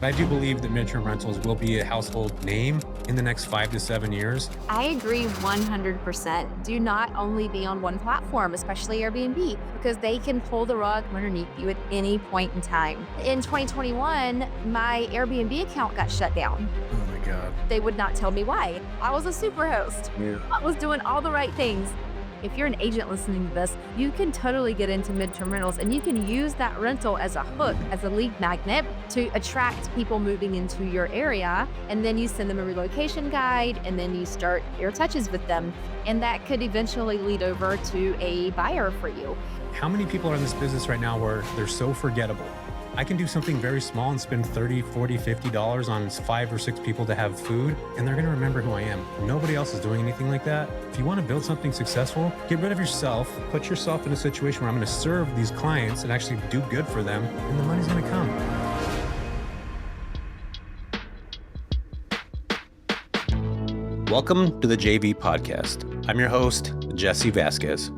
I do believe that midterm rentals will be a household name in the next 5 to 7 years. I agree 100%. Do not only be on one platform, especially Airbnb, because they can pull the rug underneath you at any point in time. In 2021, my Airbnb account got shut down. Oh my God. They would not tell me why. I was a super host. Yeah. I was doing all the right things. If you're an agent listening to this, you can totally get into midterm rentals and you can use that rental as a hook, as a lead magnet to attract people moving into your area. And then you send them a relocation guide and then you start your touches with them. And that could eventually lead over to a buyer for you. How many people are in this business right now where they're so forgettable? I can do something very small and spend $30, $40, $50 on 5 or 6 people to have food, and they're going to remember who I am. Nobody else is doing anything like that. If you want to build something successful, get rid of yourself, put yourself in a situation where I'm going to serve these clients and actually do good for them, and the money's going to come. Welcome to the JV Podcast. I'm your host, Jesse Vasquez.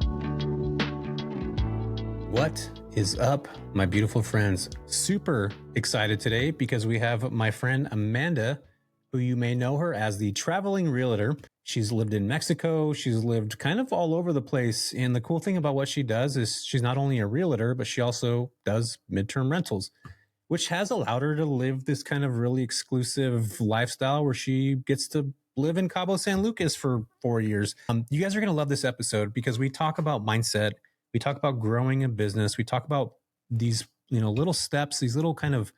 What is up, my beautiful friends? Super excited today because we have my friend Amanda, who you may know her as the Traveling Realtor. She's lived in Mexico. She's lived kind of all over the place. And the cool thing about what she does is she's not only a realtor, but she also does midterm rentals, which has allowed her to live this kind of really exclusive lifestyle where she gets to live in Cabo San Lucas for 4 years. You guys are going to love this episode because we talk about mindset. We talk about growing a business. We talk about these, little steps, these little kind of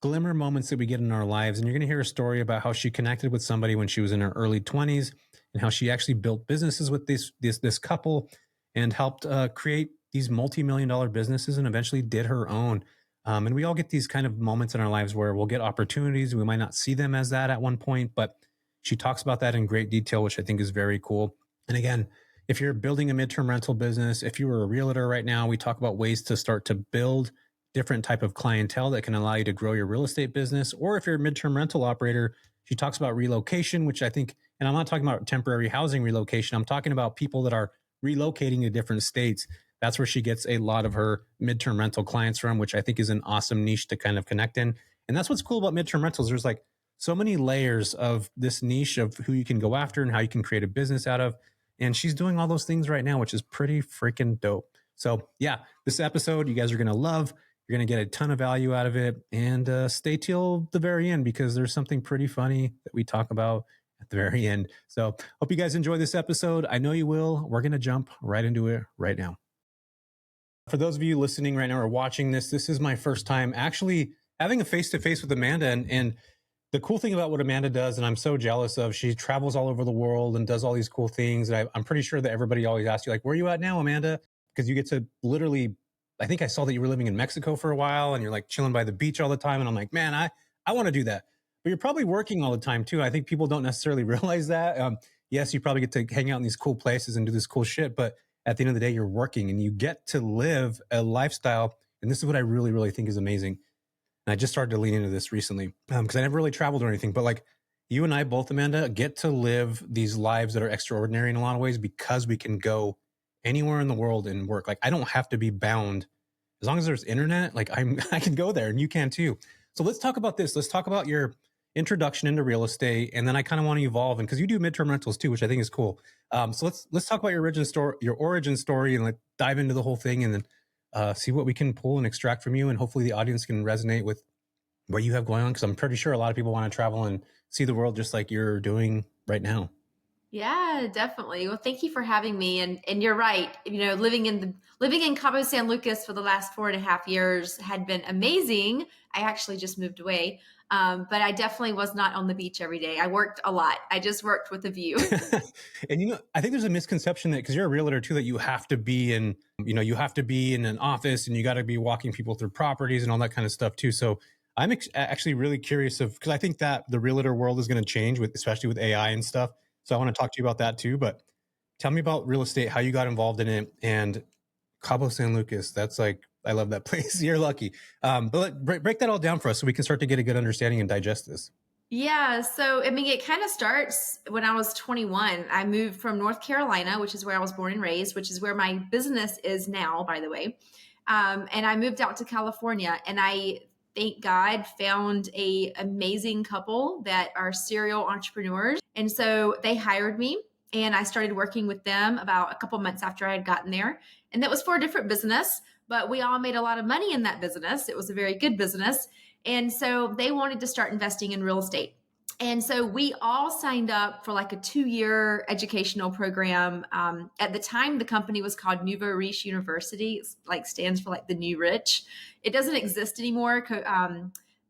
glimmer moments that we get in our lives. And you're going to hear a story about how she connected with somebody when she was in her early 20s and how she actually built businesses with this couple and helped create these multi-million-dollar businesses and eventually did her own. And we all get these kind of moments in our lives where we'll get opportunities. We might not see them as that at one point, but she talks about that in great detail, which I think is very cool. And again, if you're building a midterm rental business, if you were a realtor right now, we talk about ways to start to build different type of clientele that can allow you to grow your real estate business. Or if you're a midterm rental operator, she talks about relocation, which I think, and I'm not talking about temporary housing relocation. I'm talking about people that are relocating to different states. That's where she gets a lot of her midterm rental clients from, which I think is an awesome niche to kind of connect in. And that's what's cool about midterm rentals. There's like so many layers of this niche of who you can go after and how you can create a business out of. And she's doing all those things right now, which is pretty freaking dope. So yeah, this episode you guys are going to love. You're going to get a ton of value out of it. And stay till the very end because there's something pretty funny that we talk about at the very end. So hope you guys enjoy this episode. I know you will. We're going to jump right into it right now. For those of you listening right now or watching this is my first time actually having a face-to-face with Amanda. And the cool thing about what Amanda does, and I'm so jealous of, she travels all over the world and does all these cool things. And I'm pretty sure that everybody always asks you, like, where are you at now, Amanda? Because you get to literally, I think I saw that you were living in Mexico for a while and you're like chilling by the beach all the time. And I'm like, man, I want to do that. But you're probably working all the time too. I think people don't necessarily realize that. Yes, you probably get to hang out in these cool places and do this cool shit. But at the end of the day, you're working and you get to live a lifestyle. And this is what I really, really think is amazing. And I just started to lean into this recently because I never really traveled or anything. But like you and I both, Amanda, get to live these lives that are extraordinary in a lot of ways because we can go anywhere in the world and work. Like I don't have to be bound. As long as there's internet, like I can go there and you can too. So let's talk about this. Let's talk about your introduction into real estate. And then I kind of want to evolve. And because you do midterm rentals too, which I think is cool. So let's talk about your origin story and like dive into the whole thing and then see what we can pull and extract from you. And hopefully the audience can resonate with what you have going on. Because I'm pretty sure a lot of people want to travel and see the world just like you're doing right now. Yeah, definitely. Well, thank you for having me. And you're right. Living in Cabo San Lucas for the last 4.5 years had been amazing. I actually just moved away. But I definitely was not on the beach every day. I worked a lot. I just worked with a view. And I think there's a misconception that because you're a realtor too, that you have to be in an office and you got to be walking people through properties and all that kind of stuff too. So I'm actually really curious because I think that the realtor world is going to change especially with AI and stuff. So I want to talk to you about that too. But tell me about real estate, how you got involved in it, and Cabo San Lucas. That's like, I love that place. You're lucky. But break that all down for us so we can start to get a good understanding and digest this. Yeah. So, it kind of starts when I was 21. I moved from North Carolina, which is where I was born and raised, which is where my business is now, by the way. And I moved out to California and I thank God, found a amazing couple that are serial entrepreneurs. And so they hired me and I started working with them about a couple months after I had gotten there. And that was for a different business, but we all made a lot of money in that business. It was a very good business. And so they wanted to start investing in real estate. And so we all signed up for like a 2-year educational program. At the time, the company was called Nouveau Riche University. It's like stands for like the new rich. It doesn't exist anymore.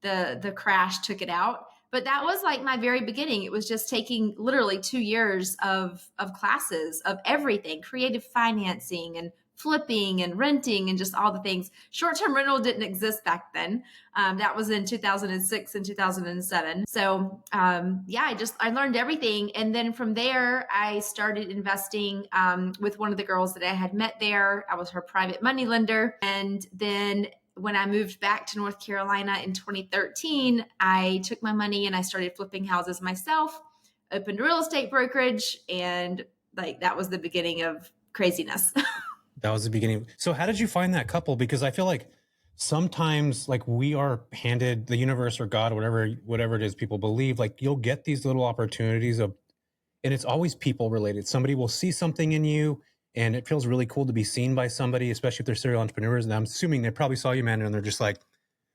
The crash took it out. But that was like my very beginning. It was just taking literally 2 years of classes of everything, creative financing and flipping and renting and just all the things. Short-term rental didn't exist back then. That was in 2006 and 2007. So I learned everything. And then from there, I started investing with one of the girls that I had met there. I was her private money lender. And then when I moved back to North Carolina in 2013, I took my money and I started flipping houses myself, opened a real estate brokerage, and like that was the beginning of craziness. That was the beginning. So how did you find that couple? Because I feel like sometimes like we are handed the universe or God, whatever it is people believe, like you'll get these little opportunities of, and it's always people related. Somebody will see something in you and it feels really cool to be seen by somebody, especially if they're serial entrepreneurs. And I'm assuming they probably saw you, man, and they're just like,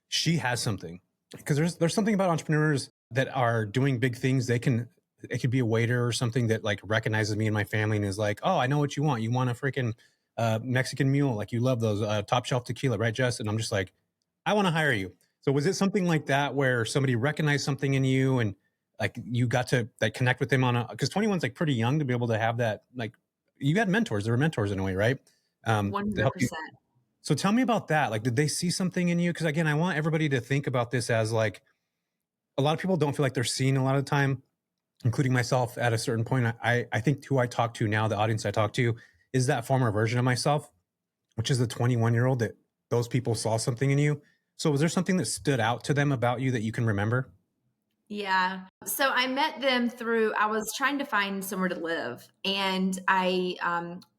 she has something. Because there's something about entrepreneurs that are doing big things. It could be a waiter or something that like recognizes me and my family and is like, oh, I know what you want. You want a freaking Mexican mule. Like you love those top shelf tequila, right, Jess? And I'm just like, I want to hire you. So was it something like that where somebody recognized something in you and like you got to like connect with them because 21's like pretty young to be able to have that, like you had mentors. There were mentors in a way, right? To help you. 100%. So tell me about that. Like, did they see something in you? Because again, I want everybody to think about this as like, a lot of people don't feel like they're seen a lot of the time, including myself at a certain point. I think who I talk to now, the audience I talk to, is that former version of myself, which is the 21-year-old that those people saw something in you. So was there something that stood out to them about you that you can remember? Yeah. So I met them I was trying to find somewhere to live and I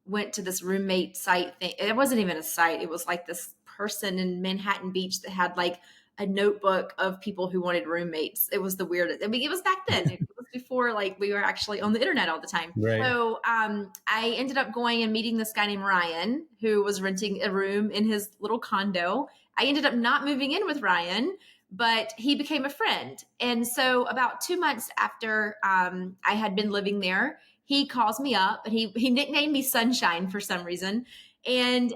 went to this roommate site thing. It wasn't even a site. It was like this person in Manhattan Beach that had like a notebook of people who wanted roommates. It was the weirdest. I mean, it was back then. It was before like we were actually on the internet all the time. Right. So I ended up going and meeting this guy named Ryan who was renting a room in his little condo. I ended up not moving in with Ryan, but he became a friend. And so about 2 months after I had been living there, he calls me up and he nicknamed me Sunshine for some reason. And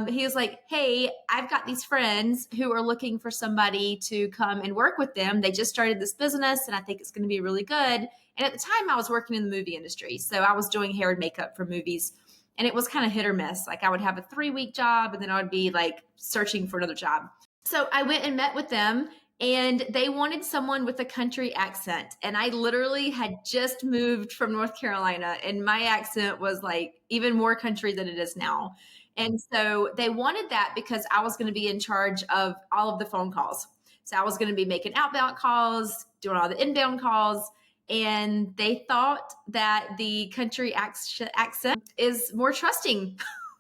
he was like, hey, I've got these friends who are looking for somebody to come and work with them. They just started this business and I think it's going to be really good. And at the time I was working in the movie industry. So I was doing hair and makeup for movies and it was kind of hit or miss. Like I would have a 3-week job and then I would be like searching for another job. So I went and met with them and they wanted someone with a country accent. And I literally had just moved from North Carolina and my accent was like even more country than it is now. And so they wanted that because I was going to be in charge of all of the phone calls. So I was going to be making outbound calls, doing all the inbound calls. And they thought that the country accent is more trusting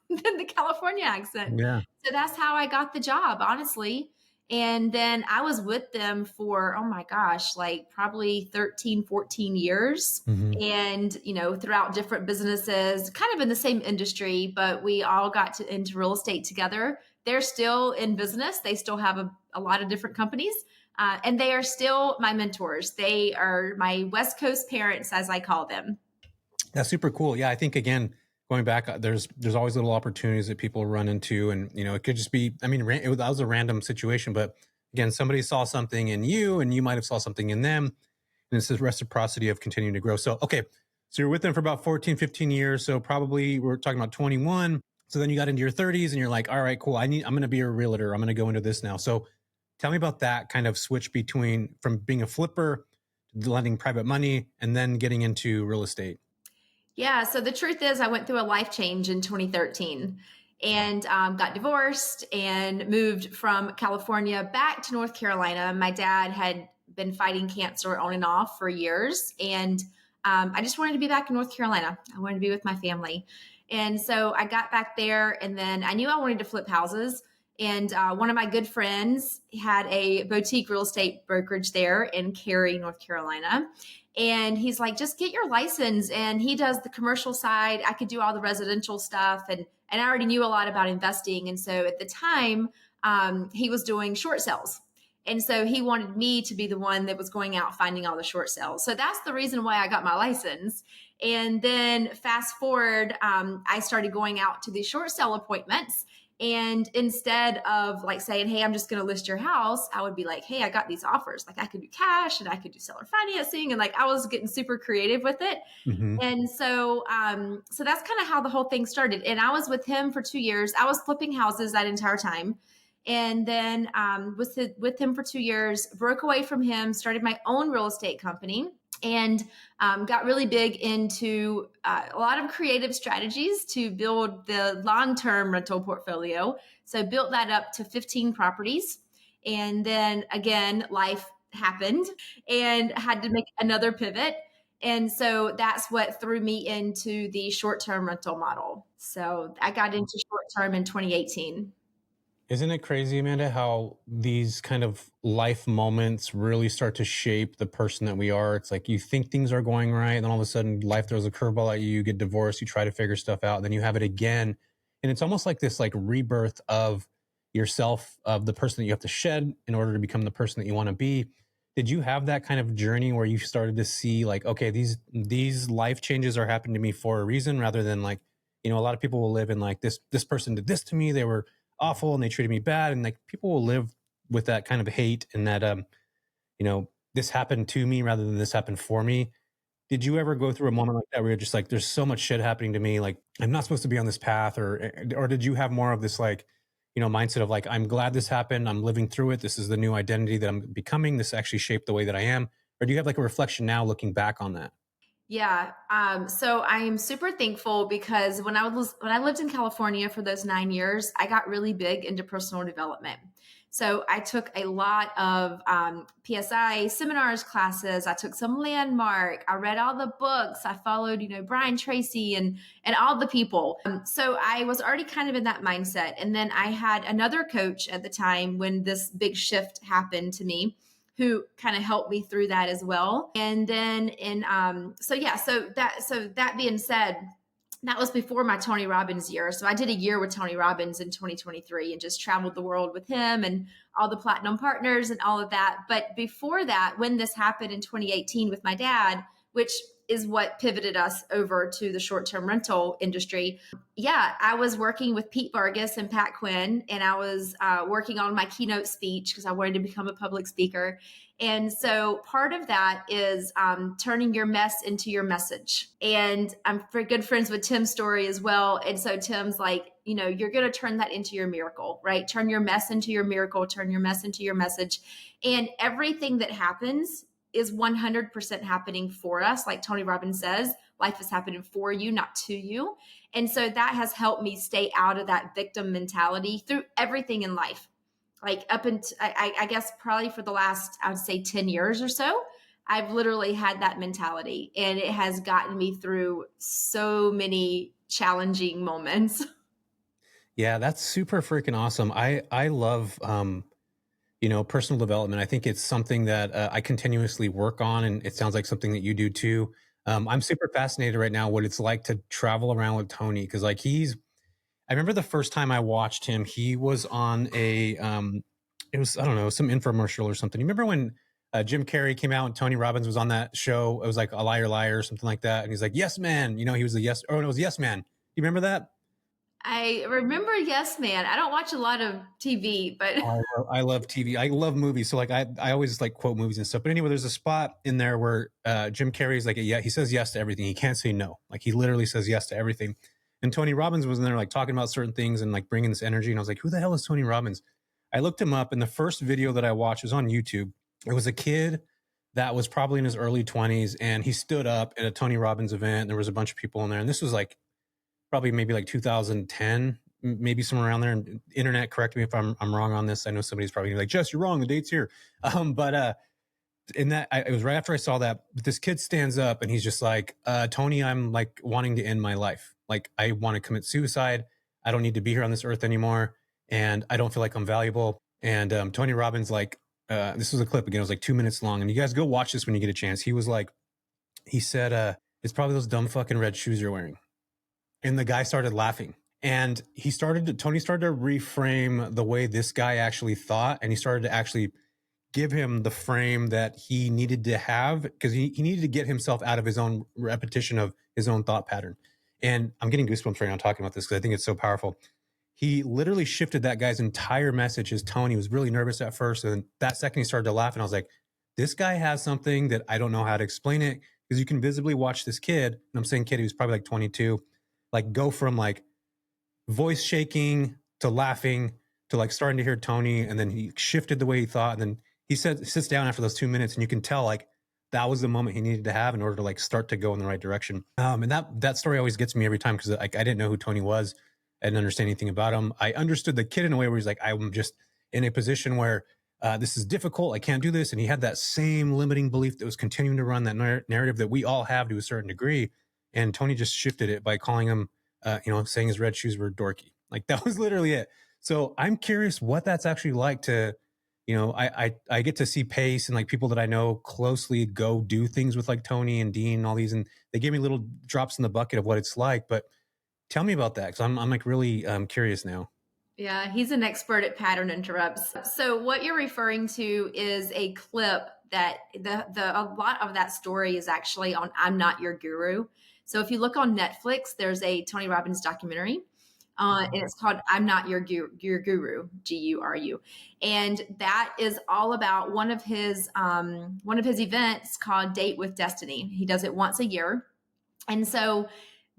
than the California accent. Yeah. So that's how I got the job, honestly. And then I was with them for, oh my gosh, like probably 13, 14 years. Mm-hmm. And, throughout different businesses, kind of in the same industry, but we all got into real estate together. They're still in business. They still have a lot of different companies. And they are still my mentors. They are my West Coast parents, as I call them. That's super cool. Yeah. I think again, going back, there's always little opportunities that people run into, and it could just be. I mean, that was a random situation, but again, somebody saw something in you, and you might have saw something in them, and it's the reciprocity of continuing to grow. So, okay, so you're with them for about 14, 15 years. So probably we're talking about 21. So then you got into your 30s, and you're like, all right, cool. I'm going to be a realtor. I'm going to go into this now. So, tell me about that kind of switch from being a flipper to lending private money, and then getting into real estate. Yeah. So the truth is I went through a life change in 2013 and got divorced and moved from California back to North Carolina. My dad had been fighting cancer on and off for years. And I just wanted to be back in North Carolina. I wanted to be with my family. And so I got back there and then I knew I wanted to flip houses. And one of my good friends had a boutique real estate brokerage there in Cary, North Carolina. And he's like, just get your license. And he does the commercial side. I could do all the residential stuff. And I already knew a lot about investing. And so at the time, he was doing short sales. And so he wanted me to be the one that was going out finding all the short sales. So that's the reason why I got my license. And then fast forward, I started going out to these short sale appointments. And instead of like saying, hey, I'm just going to list your house, I would be like, hey, I got these offers. Like I could do cash and I could do seller financing. And like I was getting super creative with it. Mm-hmm. And so, so that's kind of how the whole thing started. And I was with him for 2 years. I was flipping houses that entire time. And then with him for 2 years, broke away from him, started my own real estate company, and got really big into a lot of creative strategies to build the long-term rental portfolio. So built that up to 15 properties. And then again, life happened and had to make another pivot. And so that's what threw me into the short-term rental model. So I got into short-term in 2018. Isn't it crazy, Amanda, how these kind of life moments really start to shape the person that we are? It's like you think things are going right, and then all of a sudden life throws a curveball at you, you get divorced, you try to figure stuff out, and then you have it again. And it's almost like this like rebirth of yourself, of the person that you have to shed in order to become the person that you want to be. Did you have that kind of journey where you started to see like, okay, these life changes are happening to me for a reason, rather than like, a lot of people will live in like this person did this to me, they were awful and they treated me bad, and like people will live with that kind of hate and that this happened to me rather than this happened for me. Did you ever go through a moment like that where you're just like, there's so much shit happening to me, like I'm not supposed to be on this path? Or did you have more of this like mindset of like, I'm glad this happened, I'm living through it, this is the new identity that I'm becoming, this actually shaped the way that I am? Or do you have like a reflection now looking back on that? Yeah. So I am super thankful because when I lived in California for those 9 years, I got really big into personal development. So I took a lot of PSI seminars, classes. I took some Landmark. I read all the books. I followed, Brian Tracy and all the people. So I was already kind of in that mindset. And then I had another coach at the time when this big shift happened to me, who kind of helped me through that as well. And then so that being said, that was before my Tony Robbins year. So I did a year with Tony Robbins in 2023 and just traveled the world with him and all the platinum partners and all of that. But before that, when this happened in 2018 with my dad, which is what pivoted us over to the short-term rental industry. Yeah, I was working with Pete Vargas and Pat Quinn, and I was working on my keynote speech because I wanted to become a public speaker. And so part of that is turning your mess into your message. And I'm good friends with Tim Story as well. And so Tim's like, you're going to turn that into your miracle, right? Turn your mess into your miracle, turn your mess into your message. And everything that happens is 100% happening for us. Like Tony Robbins says, life is happening for you, not to you. And so that has helped me stay out of that victim mentality through everything in life. Like up until, I guess probably for the last, I would say 10 years or so, I've literally had that mentality, and it has gotten me through so many challenging moments. Yeah, that's super freaking awesome. I love, personal development. I think it's something that I continuously work on, and it sounds like something that you do too. I'm super fascinated right now what it's like to travel around with Tony, because like I remember the first time I watched him, he was on it was, I don't know, some infomercial or something. You remember when Jim Carrey came out and Tony Robbins was on that show? It was like A Liar Liar or something like that. And he's like, yes, man. He was it was Yes, Man. You remember that? I remember Yes Man. I don't watch a lot of TV, but I love TV. I love movies. So like I always like quote movies and stuff. But anyway, there's a spot in there where Jim Carrey's like, yeah, he says yes to everything. He can't say no. Like he literally says yes to everything. And Tony Robbins was in there like talking about certain things and like bringing this energy. And I was like, who the hell is Tony Robbins? I looked him up, and the first video that I watched was on YouTube. It was a kid that was probably in his early 20s, and he stood up at a Tony Robbins event. There was a bunch of people in there, and this was like probably maybe like 2010, maybe somewhere around there. And internet, correct me if I'm wrong on this. I know somebody's probably like, Jess, you're wrong. The date's here. It was right after I saw that, but this kid stands up and he's just like, Tony, I'm like wanting to end my life. Like I want to commit suicide. I don't need to be here on this earth anymore. and I don't feel like I'm valuable. And Tony Robbins, like, this was a clip again, it was like 2 minutes long. And you guys go watch this when you get a chance. He was like, he said, it's probably those dumb fucking red shoes you're wearing. And the guy started laughing. And Tony started to reframe the way this guy actually thought. And he started to actually give him the frame that he needed to have, because he needed to get himself out of his own repetition of his own thought pattern. And I'm getting goosebumps right now talking about this because I think it's so powerful. He literally shifted that guy's entire message, his tone. He was really nervous at first. And that second he started to laugh, and I was like, this guy has something that I don't know how to explain it, because you can visibly watch this kid, and I'm saying kid, he was probably like 22, like go from like voice shaking to laughing to like starting to hear Tony. And then he shifted the way he thought. And then he sits down after those 2 minutes, and you can tell like that was the moment he needed to have in order to like start to go in the right direction. And that story always gets me every time, because like I didn't know who Tony was. I didn't understand anything about him. I understood the kid in a way where he's like, I'm just in a position where this is difficult. I can't do this. And he had that same limiting belief that was continuing to run that narrative that we all have to a certain degree. And Tony just shifted it by calling him, saying his red shoes were dorky. Like that was literally it. So I'm curious what that's actually like to, I get to see Pace and like people that I know closely go do things with like Tony and Dean and all these, and they gave me little drops in the bucket of what it's like. But tell me about that, because I'm like really curious now. Yeah, he's an expert at pattern interrupts. So what you're referring to is a clip that a lot of that story is actually on I'm Not Your Guru. So if you look on Netflix, there's a Tony Robbins documentary. And it's called I'm Not Your Guru, Guru. And that is all about one of his events called Date with Destiny. He does it once a year. And so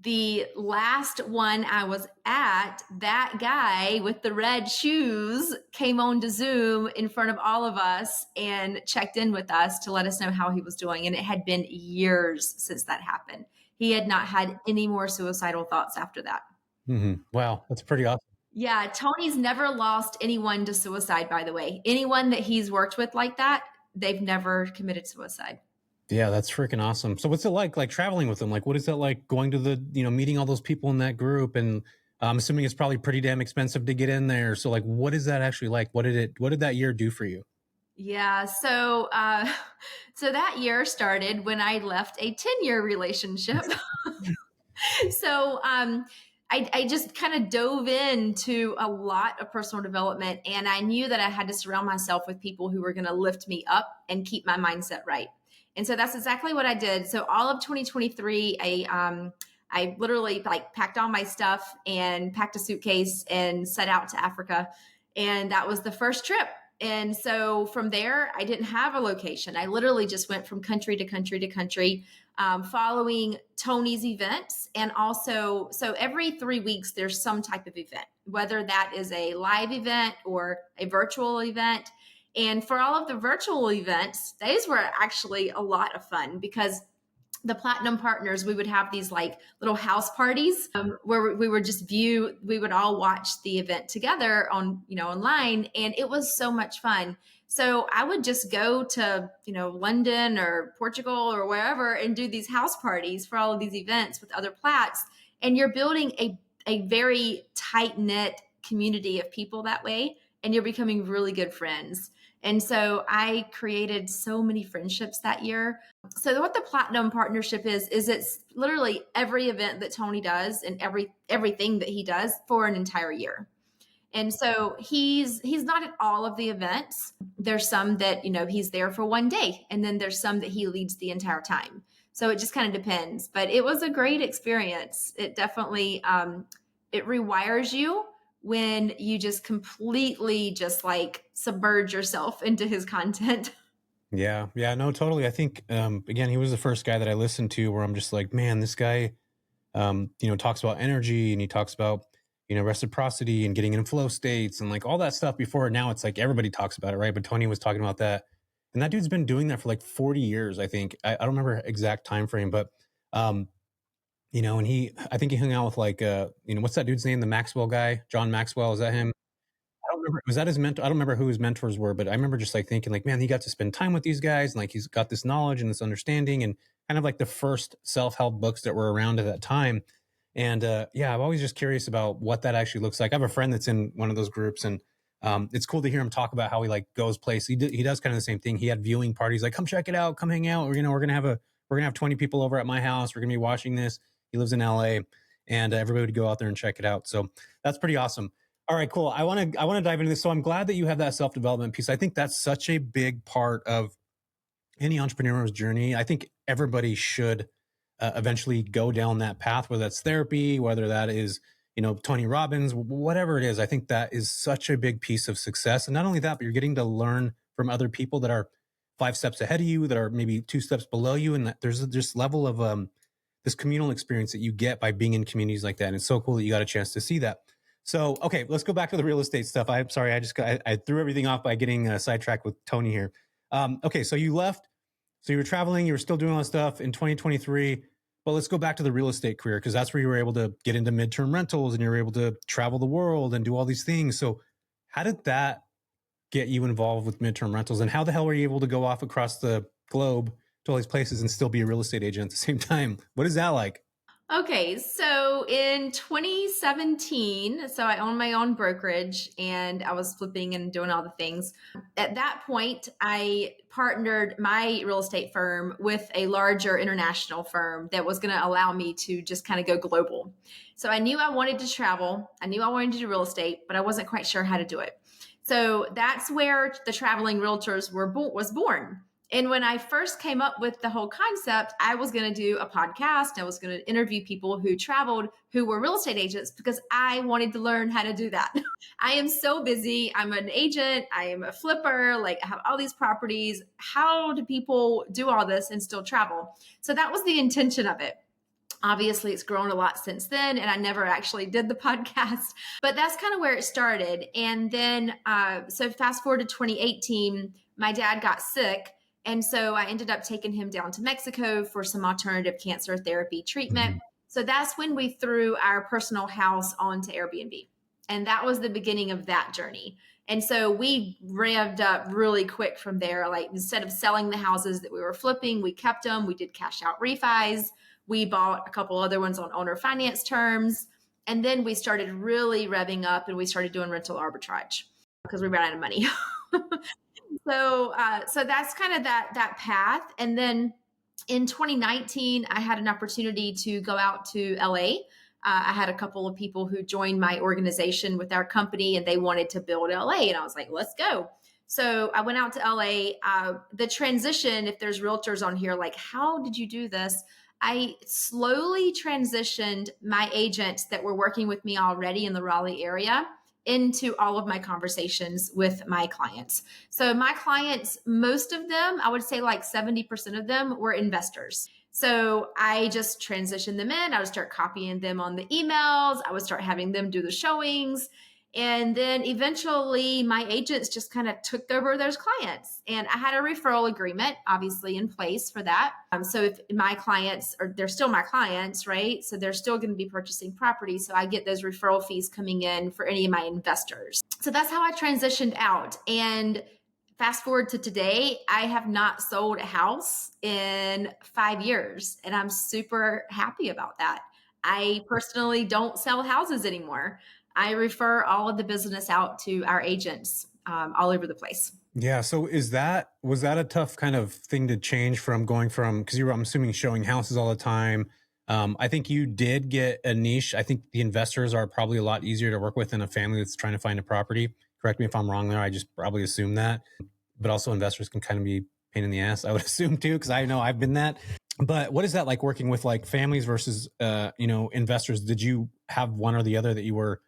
the last one I was at, that guy with the red shoes came on to Zoom in front of all of us and checked in with us to let us know how he was doing. And it had been years since that happened. He had not had any more suicidal thoughts after that. Mm-hmm. Wow, that's pretty awesome. Yeah, Tony's never lost anyone to suicide, by the way. Anyone that he's worked with like that, they've never committed suicide. Yeah, that's freaking awesome. So what's it like traveling with them? Like, what is it like going to the, meeting all those people in that group? And I'm assuming it's probably pretty damn expensive to get in there. So like, what is that actually like? What did that year do for you? Yeah. So that year started when I left a 10-year relationship. So I just kind of dove into a lot of personal development, and I knew that I had to surround myself with people who were going to lift me up and keep my mindset right. And so that's exactly what I did. So all of 2023, I literally like packed all my stuff and packed a suitcase and set out to Africa. And that was the first trip. And so from there, I didn't have a location. I literally just went from country to country to country, following Tony's events. And also, so every 3 weeks, there's some type of event, whether that is a live event or a virtual event. And for all of the virtual events, those were actually a lot of fun, because the platinum partners, we would have these like little house parties where we would we would all watch the event together on, online. And it was so much fun. So I would just go to, London or Portugal or wherever and do these house parties for all of these events with other plats. And you're building a very tight knit community of people that way. And you're becoming really good friends. And so I created so many friendships that year. So what the platinum partnership is it's literally every event that Tony does and everything that he does for an entire year. And so he's not at all of the events. There's some that, he's there for one day, and then there's some that he leads the entire time. So it just kind of depends, but it was a great experience. It definitely, it rewires you when you just completely just like submerge yourself into his content. Yeah, no, totally. I think, again, he was the first guy that I listened to where I'm just like, man, this guy, talks about energy, and he talks about, reciprocity and getting in flow states and like all that stuff before. Now it's like everybody talks about it, right? But Tony was talking about that, and that dude's been doing that for like 40 years, I think. I don't remember exact time frame, but, and I think he hung out with like, what's that dude's name? The Maxwell guy, John Maxwell. Is that him? I don't remember. Was that his mentor? I don't remember who his mentors were, but I remember just like thinking like, man, he got to spend time with these guys, and like he's got this knowledge and this understanding, and kind of like the first self-help books that were around at that time. And yeah, I'm always just curious about what that actually looks like. I have a friend that's in one of those groups, and it's cool to hear him talk about how he like goes place. He does kind of the same thing. He had viewing parties, like come check it out, come hang out. Or, we're gonna have 20 people over at my house. We're gonna be watching this. He lives in LA, and everybody would go out there and check it out. So that's pretty awesome. All right, cool. I want to dive into this. So I'm glad that you have that self development piece. I think that's such a big part of any entrepreneur's journey. I think everybody should eventually go down that path, whether that's therapy, whether that is, Tony Robbins, whatever it is. I think that is such a big piece of success. And not only that, but you're getting to learn from other people that are 5 steps ahead of you, that are maybe 2 steps below you. And that there's this level of this communal experience that you get by being in communities like that. And it's so cool that you got a chance to see that. So, okay, let's go back to the real estate stuff. I'm sorry, I threw everything off by getting sidetracked with Tony here. Okay, so you left. So you were traveling, you were still doing all that stuff in 2023. But let's go back to the real estate career, because that's where you were able to get into midterm rentals and you were able to travel the world and do all these things. So how did that get you involved with midterm rentals, and how the hell were you able to go off across the globe to all these places and still be a real estate agent at the same time? What is that like? Okay, so in 2017, so I owned my own brokerage and I was flipping and doing all the things. At that point, I partnered my real estate firm with a larger international firm that was going to allow me to just kind of go global. So I knew I wanted to travel, I knew I wanted to do real estate, but I wasn't quite sure how to do it. So that's where the Traveling Realtors was born. And when I first came up with the whole concept, I was going to do a podcast. I was going to interview people who traveled, who were real estate agents, because I wanted to learn how to do that. I am so busy. I'm an agent. I am a flipper. Like, I have all these properties. How do people do all this and still travel? So that was the intention of it. Obviously, it's grown a lot since then, and I never actually did the podcast, but that's kind of where it started. And then, so fast forward to 2018, my dad got sick. And so I ended up taking him down to Mexico for some alternative cancer therapy treatment. So that's when we threw our personal house onto Airbnb. And that was the beginning of that journey. And so we revved up really quick from there. Like, instead of selling the houses that we were flipping, we kept them. We did cash out refis. We bought a couple other ones on owner finance terms. And then we started really revving up and we started doing rental arbitrage because we ran out of money. So that's kind of that path. And then in 2019, I had an opportunity to go out to LA. I had a couple of people who joined my organization with our company, and they wanted to build LA. And I was like, let's go. So I went out to LA. The transition, if there's realtors on here, like, how did you do this? I slowly transitioned my agents that were working with me already in the Raleigh area into all of my conversations with my clients. So my clients, most of them, I would say like 70% of them were investors. So I just transitioned them in. I would start copying them on the emails. I would start having them do the showings. And then eventually my agents just kind of took over those clients. And I had a referral agreement, obviously, in place for that. So if my clients, or they're still my clients, right? So they're still going to be purchasing property. So I get those referral fees coming in for any of my investors. So that's how I transitioned out. And fast forward to today, I have not sold a house in 5 years. And I'm super happy about that. I personally don't sell houses anymore. I refer all of the business out to our agents all over the place. Yeah. So was that a tough kind of thing to change from going from, because you were, I'm assuming, showing houses all the time. I think you did get a niche. I think the investors are probably a lot easier to work with than a family that's trying to find a property. Correct me if I'm wrong there. I just probably assume that. But also investors can kind of be a pain in the ass, I would assume too, because I know I've been that. But what is that like working with like families versus, investors? Did you have one or the other that you were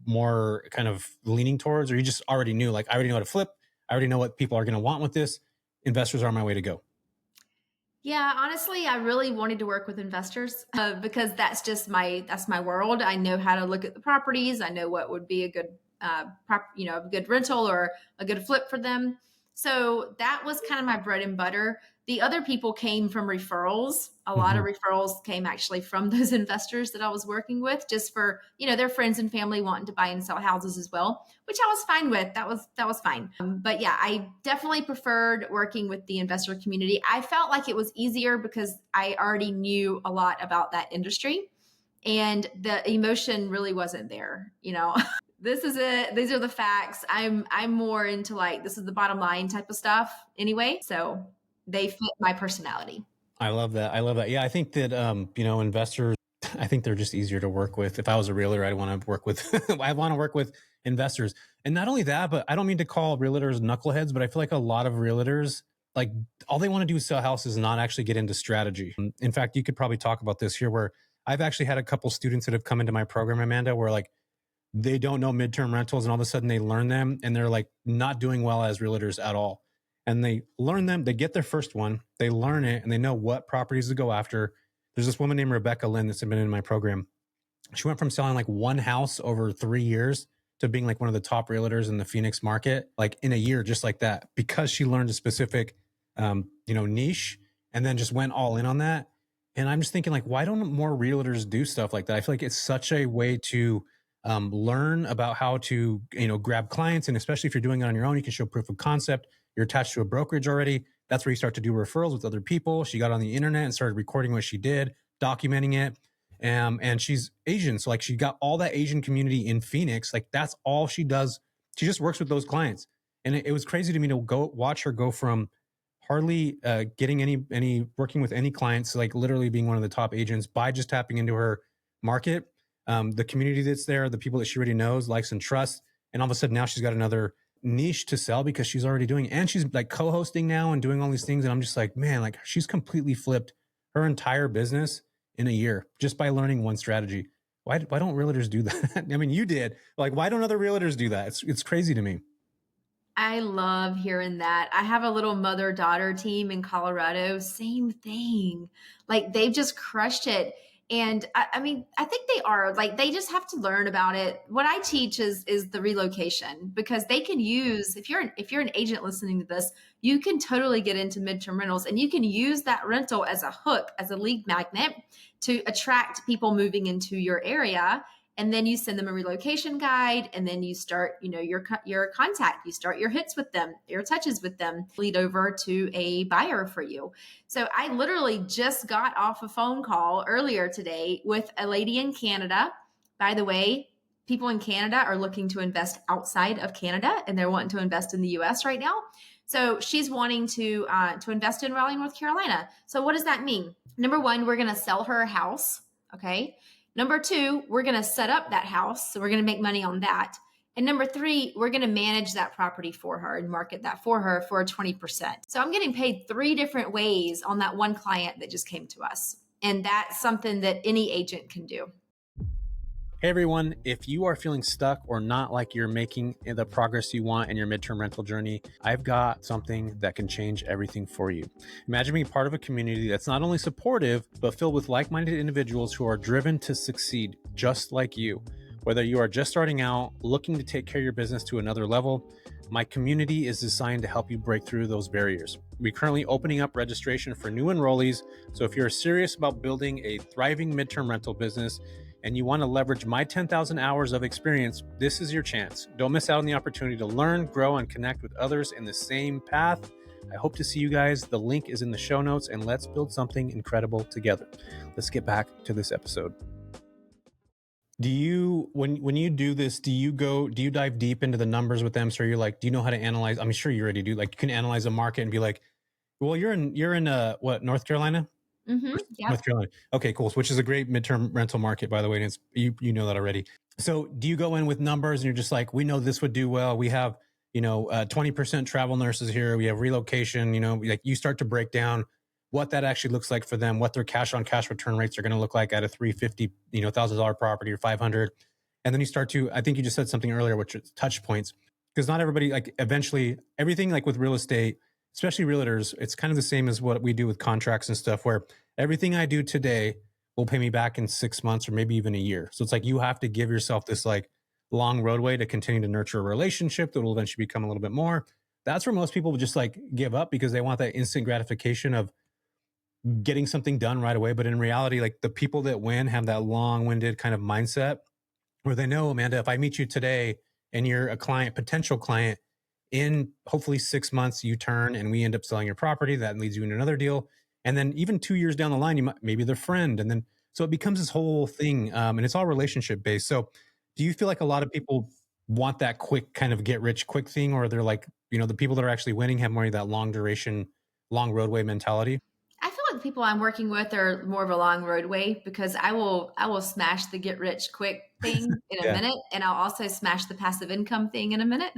more kind of leaning towards, or you just already knew, like, I already know how to flip. I already know what people are going to want with this. Investors are my way to go. Yeah, honestly, I really wanted to work with investors because that's my world. I know how to look at the properties. I know what would be a good, a good rental or a good flip for them. So that was kind of my bread and butter. The other people came from referrals. A lot of Mhm. referrals came actually from those investors that I was working with, just for, their friends and family wanting to buy and sell houses as well, which I was fine with. That was fine. But yeah, I definitely preferred working with the investor community. I felt like it was easier because I already knew a lot about that industry, and the emotion really wasn't there. This is it. These are the facts. I'm more into like, this is the bottom line type of stuff anyway. So they fit my personality. I love that. I love that. Yeah, I think that investors, I think they're just easier to work with. If I was a realtor, I'd want to work with I want to work with investors. And not only that, but I don't mean to call realtors knuckleheads, but I feel like a lot of realtors, like, all they want to do is sell houses and not actually get into strategy. In fact, you could probably talk about this here, where I've actually had a couple students that have come into my program, Amanda, where like they don't know midterm rentals and all of a sudden they learn them and they're like not doing well as realtors at all. And they learn them, they get their first one, they learn it, and they know what properties to go after. There's this woman named Rebecca Lynn that's been in my program. She went from selling like one house over 3 years to being like one of the top realtors in the Phoenix market, like in a year, just like that, because she learned a specific, niche and then just went all in on that. And I'm just thinking, like, why don't more realtors do stuff like that? I feel like it's such a way to learn about how to, grab clients. And especially if you're doing it on your own, you can show proof of concept. You're attached to a brokerage already. That's where you start to do referrals with other people. She got on the internet and started recording what she did, documenting it. And she's Asian. So like she got all that Asian community in Phoenix. Like that's all she does. She just works with those clients. And it was crazy to me to go watch her go from hardly getting any working with any clients, like literally being one of the top agents by just tapping into her market, the community that's there, the people that she already knows, likes, and trusts. And all of a sudden now she's got another niche to sell because she's already doing it. And she's like co-hosting now and doing all these things. And I'm just like, man, like she's completely flipped her entire business in a year just by learning one strategy. Why don't realtors do that? I mean, you did. Like, why don't other realtors do that? It's crazy to me. I love hearing that. I have a little mother-daughter team in Colorado. Same thing. Like they've just crushed it. And I mean, I think they are like, they just have to learn about it. What I teach is the relocation, because they can use, if you're an agent listening to this, you can totally get into midterm rentals and you can use that rental as a hook, as a lead magnet to attract people moving into your area. And then you send them a relocation guide, and then you start, your contact, you start your hits with them, your touches with them, lead over to a buyer for you. So I literally just got off a phone call earlier today with a lady in Canada. By the way, people in Canada are looking to invest outside of Canada, and they're wanting to invest in the US right now. So she's wanting to invest in Raleigh, North Carolina. So what does that mean? Number one, we're going to sell her a house. Okay. Number two, we're going to set up that house. So we're going to make money on that. And number three, we're going to manage that property for her and market that for her for a 20%. So I'm getting paid 3 different ways on that one client that just came to us. And that's something that any agent can do. Hey everyone, if you are feeling stuck or not like you're making the progress you want in your midterm rental journey, I've got something that can change everything for you. Imagine being part of a community that's not only supportive, but filled with like-minded individuals who are driven to succeed just like you. Whether you are just starting out, looking to take care of your business to another level, my community is designed to help you break through those barriers. We're currently opening up registration for new enrollees, so if you're serious about building a thriving midterm rental business, and you want to leverage my 10,000 hours of experience, this is your chance. Don't miss out on the opportunity to learn, grow, and connect with others in the same path. I hope to see you guys. The link is in the show notes, and let's build something incredible together. Let's get back to this episode. Do you, when you do this, do you dive deep into the numbers with them? So you're like, do you know how to analyze? I'm sure you already do. Like you can analyze a market and be like, well, you're in what, North Carolina? Mm-hmm. Yeah. North Carolina. Okay, cool. Which is a great midterm rental market, by the way. And it's you know that already. So do you go in with numbers and you're just like, we know this would do well. We have 20% travel nurses here. We have relocation. Like you start to break down what that actually looks like for them, what their cash on cash return rates are going to look like at a $350 $1,000 property or 500, and then you start to. I think you just said something earlier, which is touch points, because not everybody, like eventually everything, like with real estate, especially realtors, it's kind of the same as what we do with contracts and stuff, where everything I do today will pay me back in 6 months or maybe even a year. So it's like you have to give yourself this like long roadway to continue to nurture a relationship that will eventually become a little bit more. that's where most people would just like give up because they want that instant gratification of getting something done right away. But in reality, like the people that win have that long winded kind of mindset where they know, Amanda, if I meet you today and you're a client, potential client, in hopefully 6 months, you turn and we end up selling your property. That leads you into another deal. And then even 2 years down the line, you might, maybe they're friend. And then, so it becomes this whole thing. And it's all relationship based. So do you feel like a lot of people want that quick kind of get rich quick thing, or they're like, the people that are actually winning have more of that long duration, long roadway mentality? I feel like the people I'm working with are more of a long roadway because I will smash the get rich quick thing in a Yeah, minute, and I'll also smash the passive income thing in a minute.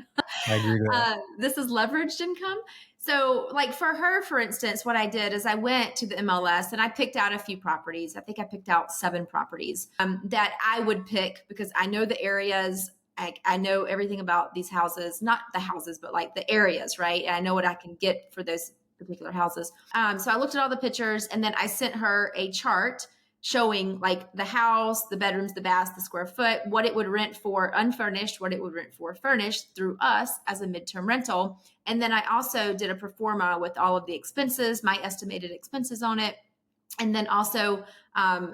I agree to that. This is leveraged income. So, like for her, for instance, what I did is I went to the MLS and I picked out a few properties. I think I picked out 7 properties that I would pick because I know the areas. I know everything about these houses, not the houses, but like the areas, right? And I know what I can get for those particular houses. So I looked at all the pictures and then I sent her a chart showing like the house, the bedrooms, the baths, the square foot, what it would rent for unfurnished, what it would rent for furnished through us as a midterm rental. And then I also did a pro forma with all of the expenses, my estimated expenses on it. And then also,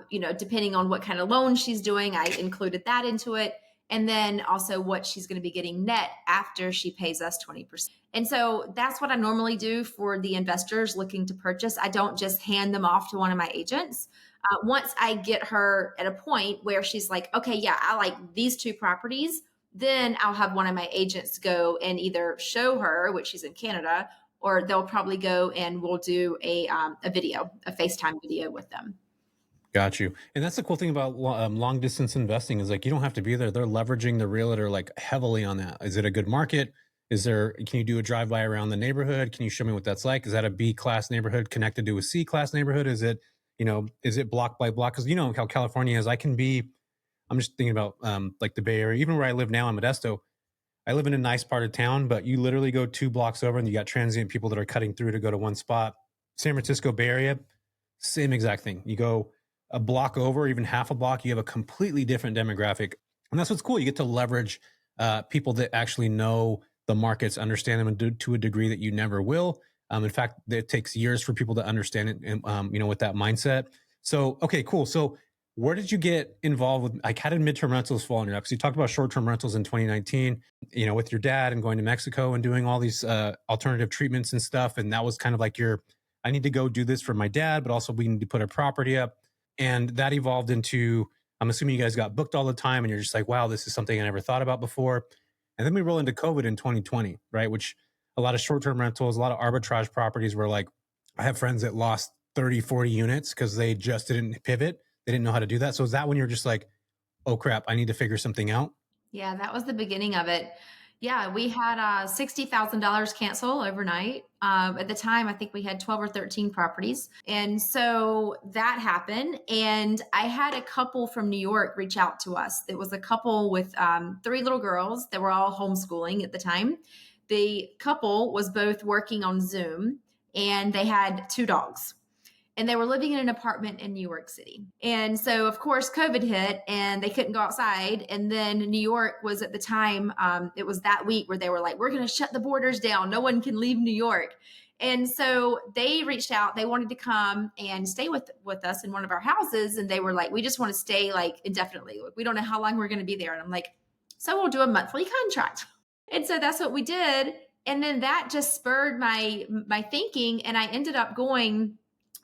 depending on what kind of loan she's doing, I included that into it. And then also what she's going to be getting net after she pays us 20%. And so that's what I normally do for the investors looking to purchase. I don't just hand them off to one of my agents. Once I get her at a point where she's like, okay, yeah, I like these 2 properties, then I'll have one of my agents go and either show her, which she's in Canada, or they'll probably go and we'll do a video, a FaceTime video with them. Got you. And that's the cool thing about long distance investing is like you don't have to be there. They're leveraging the realtor like heavily on that. Is it a good market? Can you do a drive by around the neighborhood? Can you show me what that's like? Is that a B class neighborhood connected to a C class neighborhood? Is it block by block? Because you know how California is. I'm just thinking about like the Bay Area, even where I live now in Modesto. I live in a nice part of town, but you literally go 2 blocks over and you got transient people that are cutting through to go to one spot. San Francisco Bay Area, same exact thing. You go a block over, even half a block, you have a completely different demographic. And that's what's cool. You get to leverage people that actually know the markets, understand them to a degree that you never will. In fact, it takes years for people to understand it, and, with that mindset. So, okay, cool. So where did you get involved with, like, how did midterm rentals fall in your lap? Because you talked about short-term rentals in 2019, with your dad and going to Mexico and doing all these alternative treatments and stuff. And that was kind of like I need to go do this for my dad, but also we need to put a property up. And that evolved into, I'm assuming you guys got booked all the time and you're just like, wow, this is something I never thought about before. And then we roll into COVID in 2020, right? Which a lot of short-term rentals, a lot of arbitrage properties were like, I have friends that lost 30, 40 units because they just didn't pivot. They didn't know how to do that. So is that when you're just like, oh crap, I need to figure something out? Yeah, that was the beginning of it. Yeah, we had $60,000 cancel overnight. At the time, I think we had 12 or 13 properties. And so that happened. And I had a couple from New York reach out to us. It was a couple with 3 little girls that were all homeschooling at the time. The couple was both working on Zoom and they had 2 dogs. And they were living in an apartment in New York City. And so, of course, COVID hit and they couldn't go outside. And then New York was at the time, it was that week where they were like, we're going to shut the borders down. No one can leave New York. And so they reached out. They wanted to come and stay with us in one of our houses. And they were like, we just want to stay like indefinitely. We don't know how long we're going to be there. And I'm like, so we'll do a monthly contract. And so that's what we did. And then that just spurred my thinking. And I ended up going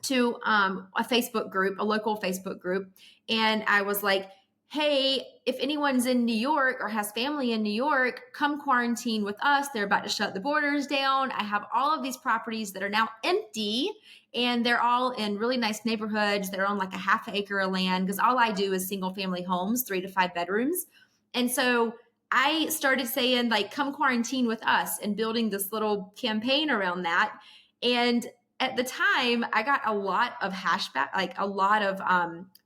to a Facebook group, a local Facebook group. And I was like, hey, if anyone's in New York or has family in New York, come quarantine with us. They're about to shut the borders down. I have all of these properties that are now empty and they're all in really nice neighborhoods. They're on like a half acre of land because all I do is single family homes, 3 to 5 bedrooms. And so I started saying like, come quarantine with us and building this little campaign around that. And at the time, I got a lot of hashback, like a lot of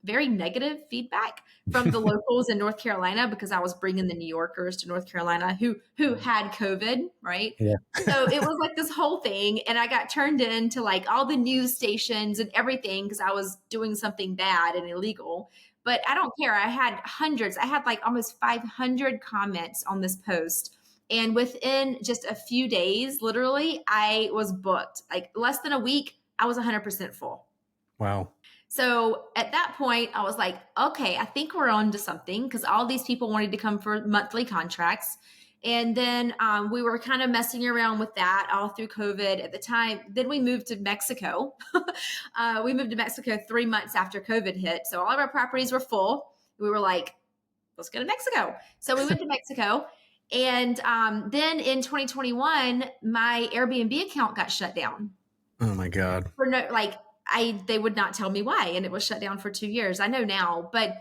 very negative feedback from the locals in North Carolina because I was bringing the New Yorkers to North Carolina who had COVID, right? Yeah. So it was like this whole thing, and I got turned into like all the news stations and everything because I was doing something bad and illegal. But I don't care. I had hundreds. I had like almost 500 comments on this post. And within just a few days, literally, I was booked. Like less than a week, I was 100% full. Wow. So at that point, I was like, okay, I think we're on to something, because all these people wanted to come for monthly contracts. And then we were kind of messing around with that all through COVID at the time. Then we moved to Mexico. We moved to Mexico 3 months after COVID hit. So all of our properties were full. We were like, let's go to Mexico. So we went to Mexico. And then in 2021, my Airbnb account got shut down. Oh my God. For no, like, they would not tell me why, and it was shut down for 2 years. I know now, but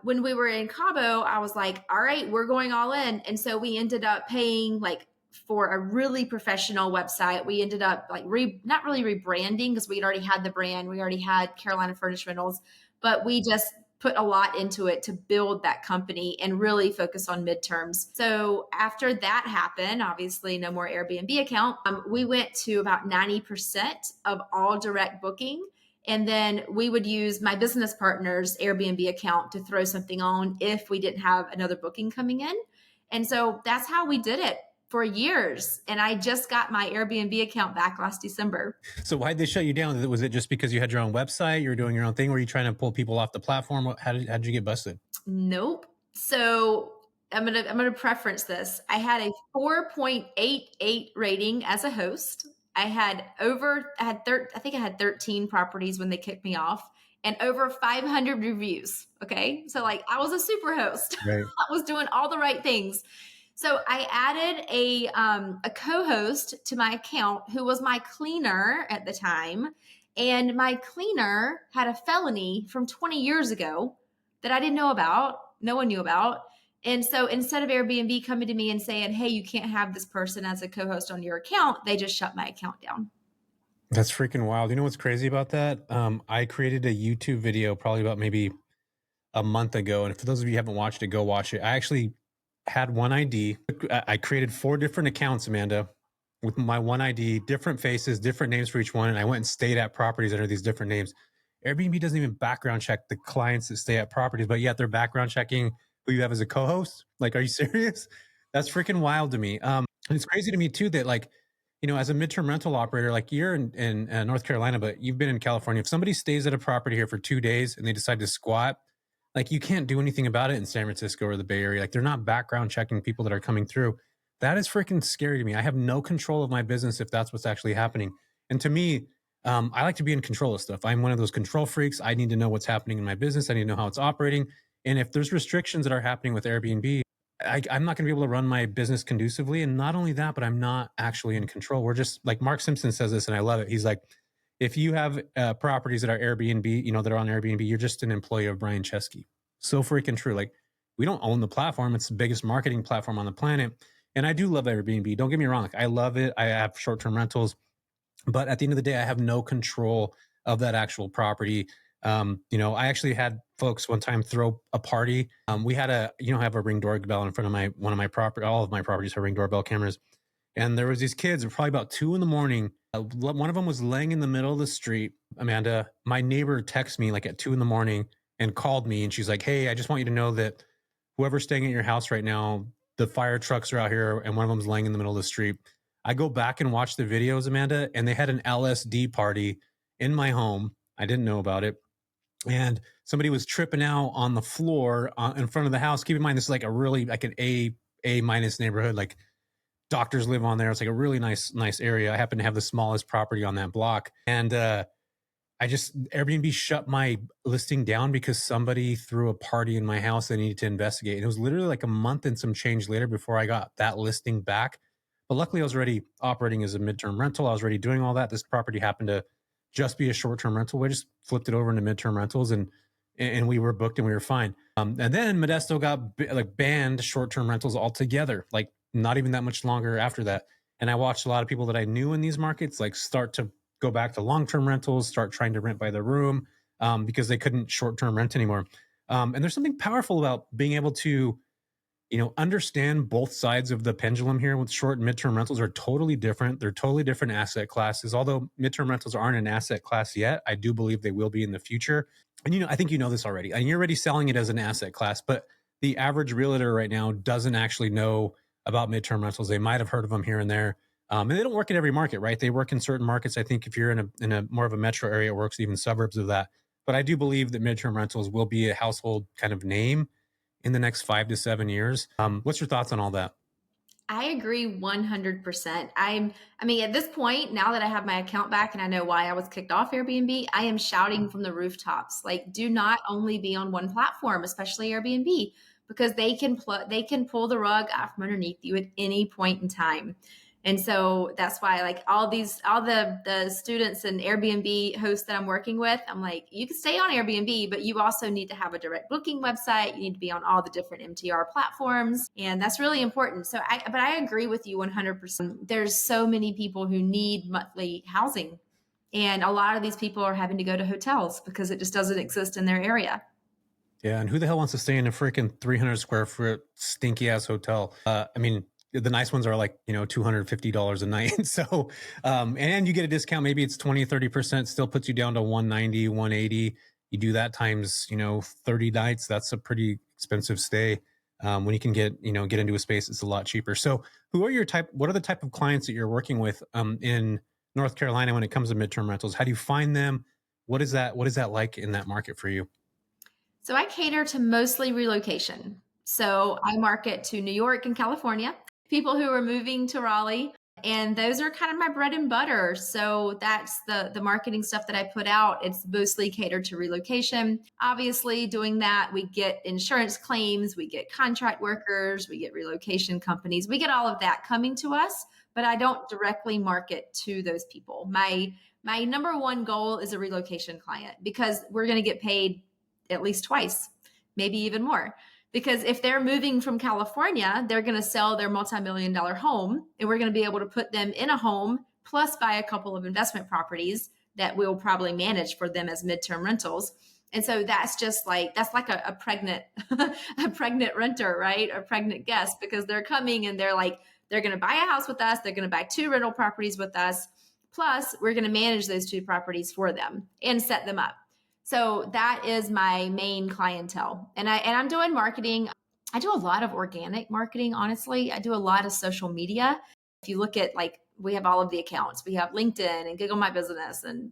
when we were in Cabo, I was like, all right, we're going all in. And so we ended up paying like for a really professional website. We ended up like not really rebranding, because we had already had the brand. We already had Carolina Furnished Rentals, but we just put a lot into it to build that company and really focus on midterms. So after that happened, obviously no more Airbnb account. We went to about 90% of all direct booking. And then we would use my business partner's Airbnb account to throw something on if we didn't have another booking coming in. And so that's how we did it for years. And I just got my Airbnb account back last December. So why'd they shut you down? Was it just because you had your own website? You were doing your own thing? Were you trying to pull people off the platform? How did you get busted? Nope. So I'm gonna preference this. I had a 4.88 rating as a host. I think I had 13 properties when they kicked me off, and over 500 reviews. Okay. So like I was a super host. Right. I was doing all the right things. So I added a co-host to my account who was my cleaner at the time. And my cleaner had a felony from 20 years ago that I didn't know about. No one knew about. And so instead of Airbnb coming to me and saying, hey, you can't have this person as a co-host on your account, they just shut my account down. That's freaking wild. You know what's crazy about that? I created a YouTube video probably about maybe a month ago. And for those of you who haven't watched it, go watch it. I actually had one ID. I created 4 different accounts, Amanda, with my one ID, different faces, different names for each one. And I went and stayed at properties under these different names. Airbnb doesn't even background check the clients that stay at properties, but yet they're background checking who you have as a co-host. Like, are you serious? That's freaking wild to me. And it's crazy to me too, that like, you know, as a midterm rental operator, like you're in North Carolina, but you've been in California. If somebody stays at a property here for 2 days and they decide to squat, like you can't do anything about it in San Francisco or the Bay Area. Like they're not background checking people that are coming through. That is freaking scary to me. I have no control of my business if that's what's actually happening. And to me, I like to be in control of stuff. I'm one of those control freaks. I need to know what's happening in my business. I need to know how it's operating. And if there's restrictions that are happening with Airbnb, I'm not going to be able to run my business conducively. And not only that, but I'm not actually in control. We're just like Mark Simpson says this, and I love it. He's like, if you have properties that are Airbnb, you know, that are on Airbnb, you're just an employee of Brian Chesky. So freaking true. Like we don't own the platform. It's the biggest marketing platform on the planet. And I do love Airbnb. Don't get me wrong. Like, I love it. I have short-term rentals, but at the end of the day, I have no control of that actual property. You know, I actually had folks one time throw a party. We had have a Ring doorbell in front of one of my property. All of my properties have Ring doorbell cameras. And there was these kids, probably about 2 a.m. One of them was laying in the middle of the street. Amanda, my neighbor texted me like at 2 a.m. and called me. And she's like, hey, I just want you to know that whoever's staying at your house right now, the fire trucks are out here and one of them's laying in the middle of the street. I go back and watch the videos, Amanda, and they had an LSD party in my home. I didn't know about it. And somebody was tripping out on the floor in front of the house. Keep in mind, this is like a really like an A minus neighborhood. Like doctors live on there. It's like a really nice area. I happen to have the smallest property on that block. And Airbnb shut my listing down because somebody threw a party in my house they needed to investigate. And it was literally like a month and some change later before I got that listing back. But luckily I was already operating as a midterm rental. I was already doing all that. This property happened to just be a short-term rental. We just flipped it over into midterm rentals and we were booked and we were fine. And then Modesto got banned short-term rentals altogether, like not even that much longer after that. And I watched a lot of people that I knew in these markets like start to go back to long-term rentals, start trying to rent by the room because they couldn't short-term rent anymore. And there's something powerful about being able to, understand both sides of the pendulum here. With short and midterm rentals are totally different. They're totally different asset classes. Although midterm rentals aren't an asset class yet, I do believe they will be in the future. And I think you know this already. And you're already selling it as an asset class, but the average realtor right now doesn't actually know about midterm rentals. They might have heard of them here and there. And they don't work in every market, right? They work in certain markets. I think if you're in a more of a metro area, it works even suburbs of that. But I do believe that midterm rentals will be a household kind of name in the next 5 to 7 years. What's your thoughts on all that? I agree 100%. I mean, at this point, now that I have my account back and I know why I was kicked off Airbnb, I am shouting from the rooftops, like, do not only be on one platform, especially Airbnb, because they can pull the rug out from underneath you at any point in time. And so that's why, like, all the students and Airbnb hosts that I'm working with, I'm like, you can stay on Airbnb, but you also need to have a direct booking website. You need to be on all the different MTR platforms, and that's really important. But I agree with you 100%. There's so many people who need monthly housing, and a lot of these people are having to go to hotels because it just doesn't exist in their area. Yeah, and who the hell wants to stay in a freaking 300 square foot stinky ass hotel? I mean, the nice ones are like, $250 a night. So, and you get a discount. Maybe it's 20, 30%, still puts you down to 190, 180. You do that times, 30 nights. That's a pretty expensive stay. When you can get into a space, it's a lot cheaper. So what are the type of clients that you're working with, in North Carolina when it comes to midterm rentals? How do you find them? What is that like in that market for you? So I cater to mostly relocation. So I market to New York and California, people who are moving to Raleigh, and those are kind of my bread and butter. So that's the marketing stuff that I put out. It's mostly catered to relocation. Obviously, doing that, we get insurance claims, we get contract workers, we get relocation companies, we get all of that coming to us, but I don't directly market to those people. My number one goal is a relocation client because we're going to get paid at least twice, maybe even more. Because if they're moving from California, they're going to sell their multi-million-dollar home, and we're going to be able to put them in a home plus buy a couple of investment properties that we'll probably manage for them as midterm rentals. And so that's like a pregnant a pregnant renter, right? A pregnant guest, because they're coming and they're going to buy a house with us, they're going to buy 2 rental properties with us, plus we're going to manage those 2 properties for them and set them up. So that is my main clientele. And I'm doing marketing. I do a lot of organic marketing, honestly. I do a lot of social media. If you look at, like, we have all of the accounts. We have LinkedIn and Google My Business and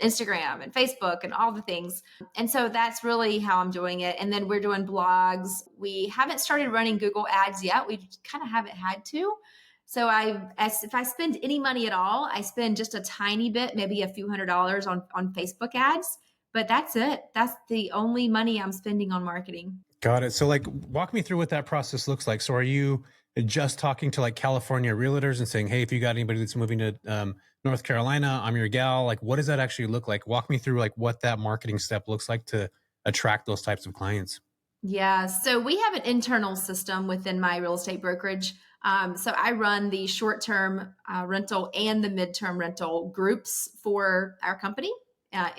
Instagram and Facebook and all the things. And so that's really how I'm doing it. And then we're doing blogs. We haven't started running Google ads yet. We kind of haven't had to. So if I spend any money at all, I spend just a tiny bit, maybe a few $100s on Facebook ads. But that's it. That's the only money I'm spending on marketing. Got it. So, like, walk me through what that process looks like. So are you just talking to like California realtors and saying, hey, if you got anybody that's moving to North Carolina, I'm your gal? Like, what does that actually look like? Walk me through like what that marketing step looks like to attract those types of clients. Yeah. So we have an internal system within my real estate brokerage. So I run the short-term rental and the midterm rental groups for our company.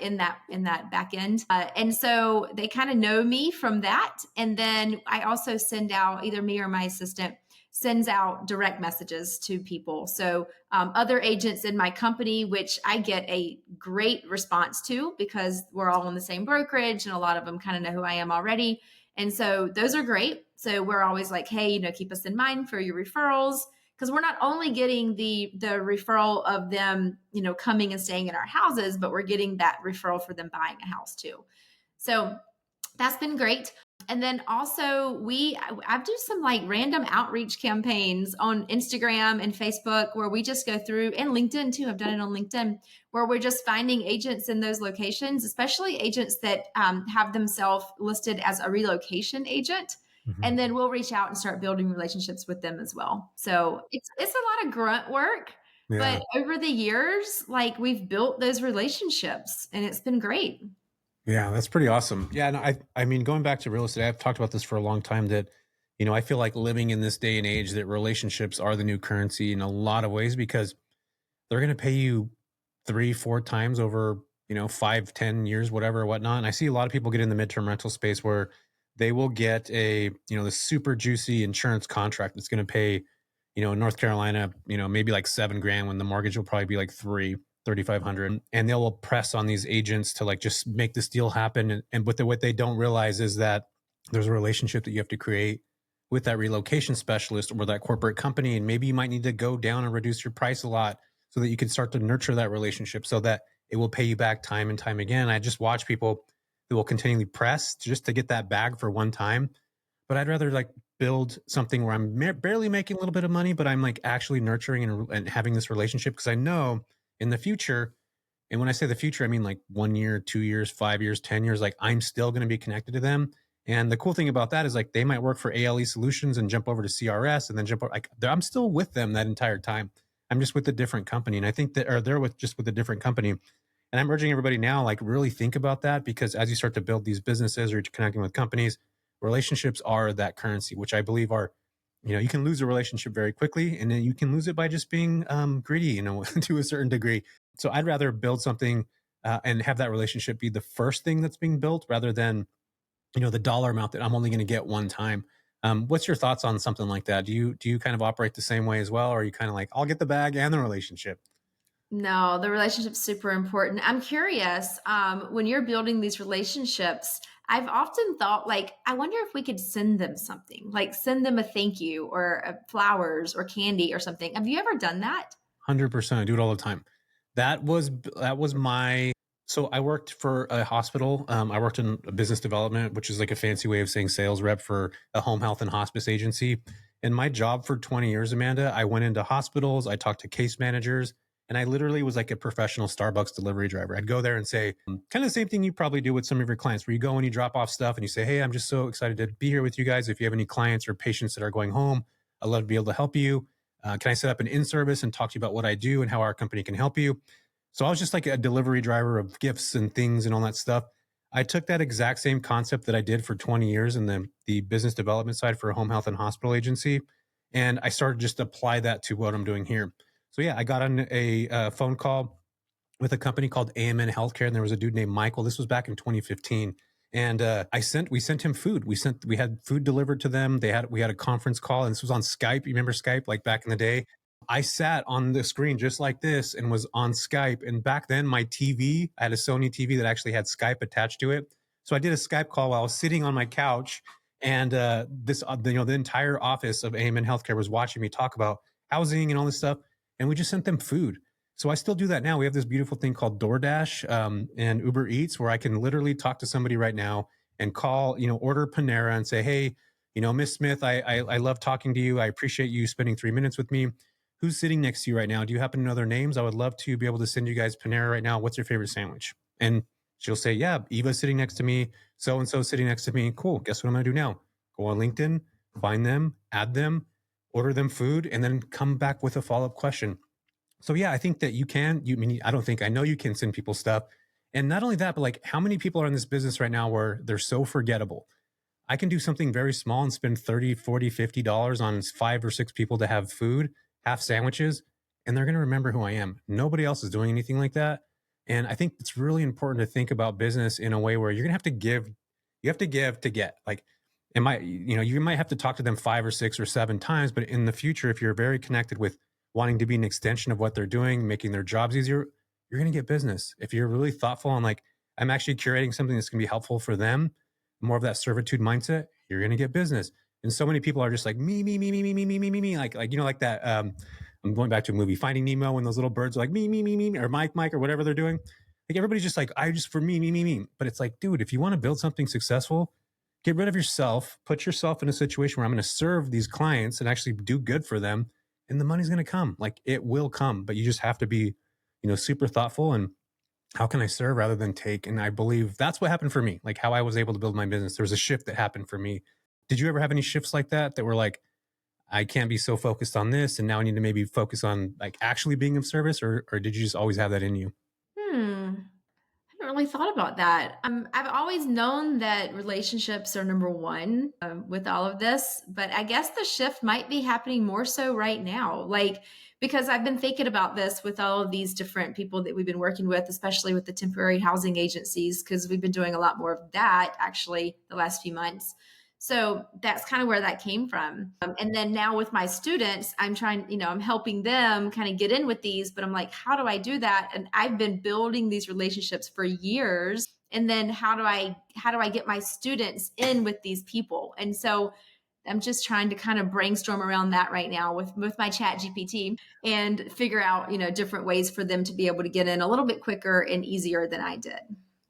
In that back end. And so they kind of know me from that. And then I also send out, either me or my assistant sends out direct messages to people. So other agents in my company, which I get a great response to because we're all in the same brokerage and a lot of them kind of know who I am already. And so those are great. So we're always like, hey, keep us in mind for your referrals. Because we're not only getting the referral of them, coming and staying in our houses, but we're getting that referral for them buying a house too. So that's been great. And then also I do some like random outreach campaigns on Instagram and Facebook where we just go through, and LinkedIn too. I've done it on LinkedIn, where we're just finding agents in those locations, especially agents that have themselves listed as a relocation agent. Mm-hmm. And then we'll reach out and start building relationships with them as well. So it's a lot of grunt work, yeah. But over the years, like, we've built those relationships and it's been great. Yeah, that's pretty awesome. Yeah. And I mean, going back to real estate, I've talked about this for a long time that, I feel like living in this day and age that relationships are the new currency in a lot of ways, because they're going to pay you 3-4 times over, 5, 10 years, whatever, whatnot. And I see a lot of people get in the midterm rental space where they will get the super juicy insurance contract that's going to pay, in North Carolina, maybe like $7,000 when the mortgage will probably be like $3,500. And they'll press on these agents to like just make this deal happen. And what they don't realize is that there's a relationship that you have to create with that relocation specialist or that corporate company. And maybe you might need to go down and reduce your price a lot so that you can start to nurture that relationship so that it will pay you back time and time again. I just watch people who will continually press just to get that bag for one time. But I'd rather like build something where I'm barely making a little bit of money, but I'm like actually nurturing and having this relationship because I know in the future, and when I say the future, I mean like 1 year, 2 years, 5 years, 10 years, like I'm still going to be connected to them. And the cool thing about that is like they might work for ALE Solutions and jump over to CRS and then jump over. Like I'm still with them that entire time. I'm just with a different company. And I think that, or they're with a different company. And I'm urging everybody now, like really think about that because as you start to build these businesses or you're connecting with companies, relationships are that currency, which I believe are, you can lose a relationship very quickly and then you can lose it by just being greedy, to a certain degree. So I'd rather build something and have that relationship be the first thing that's being built rather than, the dollar amount that I'm only going to get one time. What's your thoughts on something like that? Do you kind of operate the same way as well? Or are you kind of like, I'll get the bag and the relationship? No, the relationship's super important. I'm curious, when you're building these relationships, I've often thought, like, I wonder if we could send them something, like send them a thank you or flowers or candy or something. Have you ever done that? 100%. I do it all the time. That was my so I worked for a hospital. I worked in a business development, which is like a fancy way of saying sales rep for a home health and hospice agency. And my job for 20 years, Amanda, I went into hospitals, I talked to case managers, and I literally was like a professional Starbucks delivery driver. I'd go there and say, kind of the same thing you probably do with some of your clients, where you go and you drop off stuff and you say, hey, I'm just so excited to be here with you guys. If you have any clients or patients that are going home, I'd love to be able to help you. Can I set up an in service and talk to you about what I do and how our company can help you? So I was just like a delivery driver of gifts and things and all that stuff. I took that exact same concept that I did for 20 years in the business development side for a home health and hospital agency. And I started just to apply that to what I'm doing here. So yeah, I got on a phone call with a company called AMN Healthcare, and there was a dude named Michael. This was back in 2015, and we sent him food. We had food delivered to them. We had a conference call, and this was on Skype. You remember Skype, like back in the day? I sat on the screen just like this and was on Skype. And back then, my TV, I had a Sony TV that actually had Skype attached to it. So I did a Skype call while I was sitting on my couch, and the entire office of AMN Healthcare was watching me talk about housing and all this stuff, and we just sent them food. So I still do that now. We have this beautiful thing called DoorDash and Uber Eats, where I can literally talk to somebody right now and call, order Panera and say, hey, Miss Smith, I love talking to you. I appreciate you spending 3 minutes with me. Who's sitting next to you right now? Do you happen to know their names? I would love to be able to send you guys Panera right now. What's your favorite sandwich? And she'll say, yeah, Eva's sitting next to me. So-and-so sitting next to me. Cool. Guess what I'm going to do now? Go on LinkedIn, find them, add them, order them food, and then come back with a follow-up question. So yeah, I think that I know you can send people stuff. And not only that, but like how many people are in this business right now where they're so forgettable? I can do something very small and spend 30, 40, $50 on 5 or 6 people to have food, half sandwiches, and they're going to remember who I am. Nobody else is doing anything like that. And I think it's really important to think about business in a way where you're going to have to give, you have to give to get. Like, you might have to talk to them 5 or 6 or 7 times, but in the future, if you're very connected with wanting to be an extension of what they're doing, making their jobs easier, you're going to get business. If you're really thoughtful and like, I'm actually curating something that's going to be helpful for them, more of that servitude mindset, you're going to get business. And so many people are just like me, like that. I'm going back to a movie, Finding Nemo, when those little birds are like me, or Mike, or whatever they're doing. Like everybody's just like, I just for me. But it's like, dude, if you want to build something successful, get rid of yourself, put yourself in a situation where I'm going to serve these clients and actually do good for them. And the money's going to come. Like it will come, but you just have to be, super thoughtful and how can I serve rather than take? And I believe that's what happened for me, like how I was able to build my business. There was a shift that happened for me. Did you ever have any shifts like that were like, I can't be so focused on this and now I need to maybe focus on like actually being of service, or did you just always have that in you? Hmm. I haven't really thought about that. I've always known that relationships are number one with all of this, but I guess the shift might be happening more so right now. Like, because I've been thinking about this with all of these different people that we've been working with, especially with the temporary housing agencies, because we've been doing a lot more of that actually the last few months. So that's kind of where that came from. And then now with my students, I'm trying, I'm helping them kind of get in with these, but I'm like, how do I do that? And I've been building these relationships for years. And then how do I get my students in with these people? And so I'm just trying to kind of brainstorm around that right now with my chat GPT and figure out, different ways for them to be able to get in a little bit quicker and easier than I did.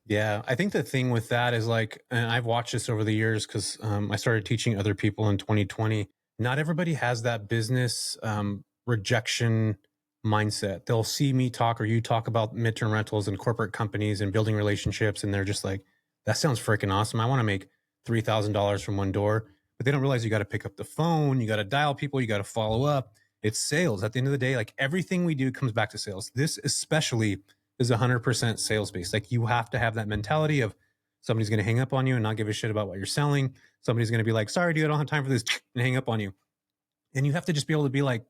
Yeah, I think the thing with that is like, and I've watched this over the years because I started teaching other people in 2020. Not everybody has that business rejection mindset. They'll see me talk or you talk about midterm rentals and corporate companies and building relationships, and they're just like, that sounds freaking awesome. I want to make $3,000 from one door. But they don't realize you got to pick up the phone, you got to dial people, you got to follow up. It's sales. At the end of the day, like everything we do comes back to sales. This especially is 100% sales based. Like you have to have that mentality of somebody's going to hang up on you and not give a shit about what you're selling. Somebody's going to be like, sorry, dude, I don't have time for this, and hang up on you. And you have to just be able to be like,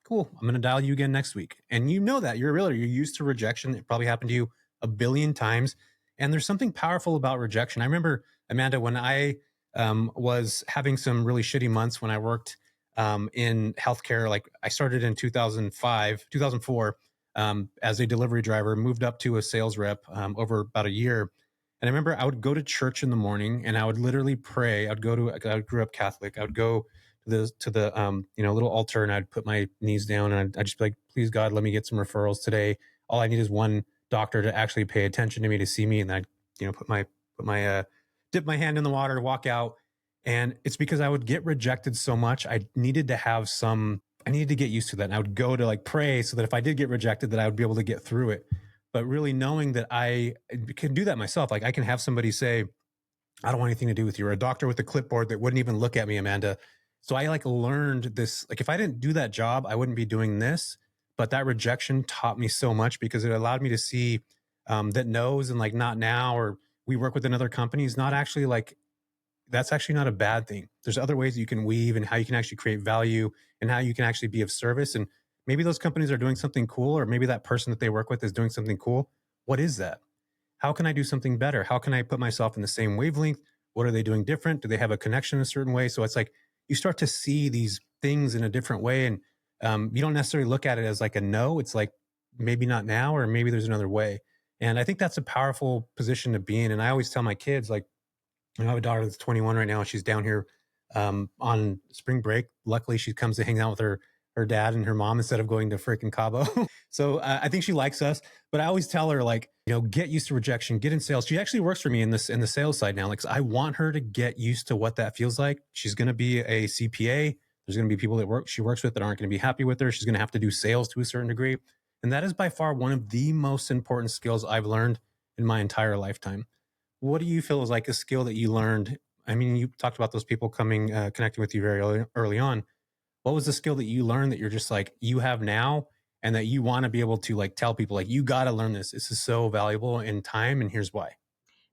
cool, I'm going to dial you again next week. And you know that you're a realtor. You're used to rejection. It probably happened to you a billion times. And there's something powerful about rejection. I remember, Amanda, when I was having some really shitty months when I worked in healthcare, like I started in 2004 as a delivery driver, moved up to a sales rep over about a year. And I remember I would go to church in the morning and I would literally pray. I grew up Catholic. I would go to the little altar and I'd put my knees down and I'd just be like, please God, let me get some referrals today. All I need is one doctor to actually pay attention to me, to see me. And I'd, dip my hand in the water, walk out. And it's because I would get rejected so much. I needed to get used to that. And I would go to like pray so that if I did get rejected, that I would be able to get through it. But really knowing that I can do that myself. Like I can have somebody say, I don't want anything to do with you, or a doctor with a clipboard that wouldn't even look at me, Amanda. So I like learned this, like if I didn't do that job, I wouldn't be doing this. But that rejection taught me so much because it allowed me to see that no's and like not now, or we work with another company is not actually like, that's actually not a bad thing. There's other ways that you can weave and how you can actually create value and how you can actually be of service. And maybe those companies are doing something cool, or maybe that person that they work with is doing something cool. What is that? How can I do something better? How can I put myself in the same wavelength? What are they doing different? Do they have a connection in a certain way? So it's like you start to see these things in a different way. And you don't necessarily look at it as like a no. It's like maybe not now, or maybe there's another way. And I think that's a powerful position to be in. And I always tell my kids, like, I have a daughter that's 21 right now. She's down here on spring break. Luckily, she comes to hang out with her dad and her mom instead of going to freaking Cabo. So I think she likes us. But I always tell her, like, get used to rejection, get in sales. She actually works for me in the sales side now. Like, I want her to get used to what that feels like. She's going to be a CPA. There's going to be people that she works with that aren't going to be happy with her. She's going to have to do sales to a certain degree. And that is by far one of the most important skills I've learned in my entire lifetime. What do you feel is like a skill that you learned? I mean, you talked about those people connecting with you very early on. What was the skill that you learned that you're just like, you have now, and that you want to be able to like tell people, like, you got to learn this. This is so valuable in time. And here's why.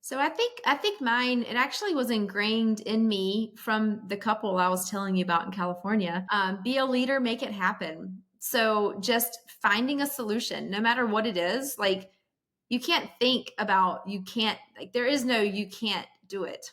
So I think mine, it actually was ingrained in me from the couple I was telling you about in California. Be a leader, make it happen. So just finding a solution, no matter what it is, like you can't think about, there is no, you can't do it.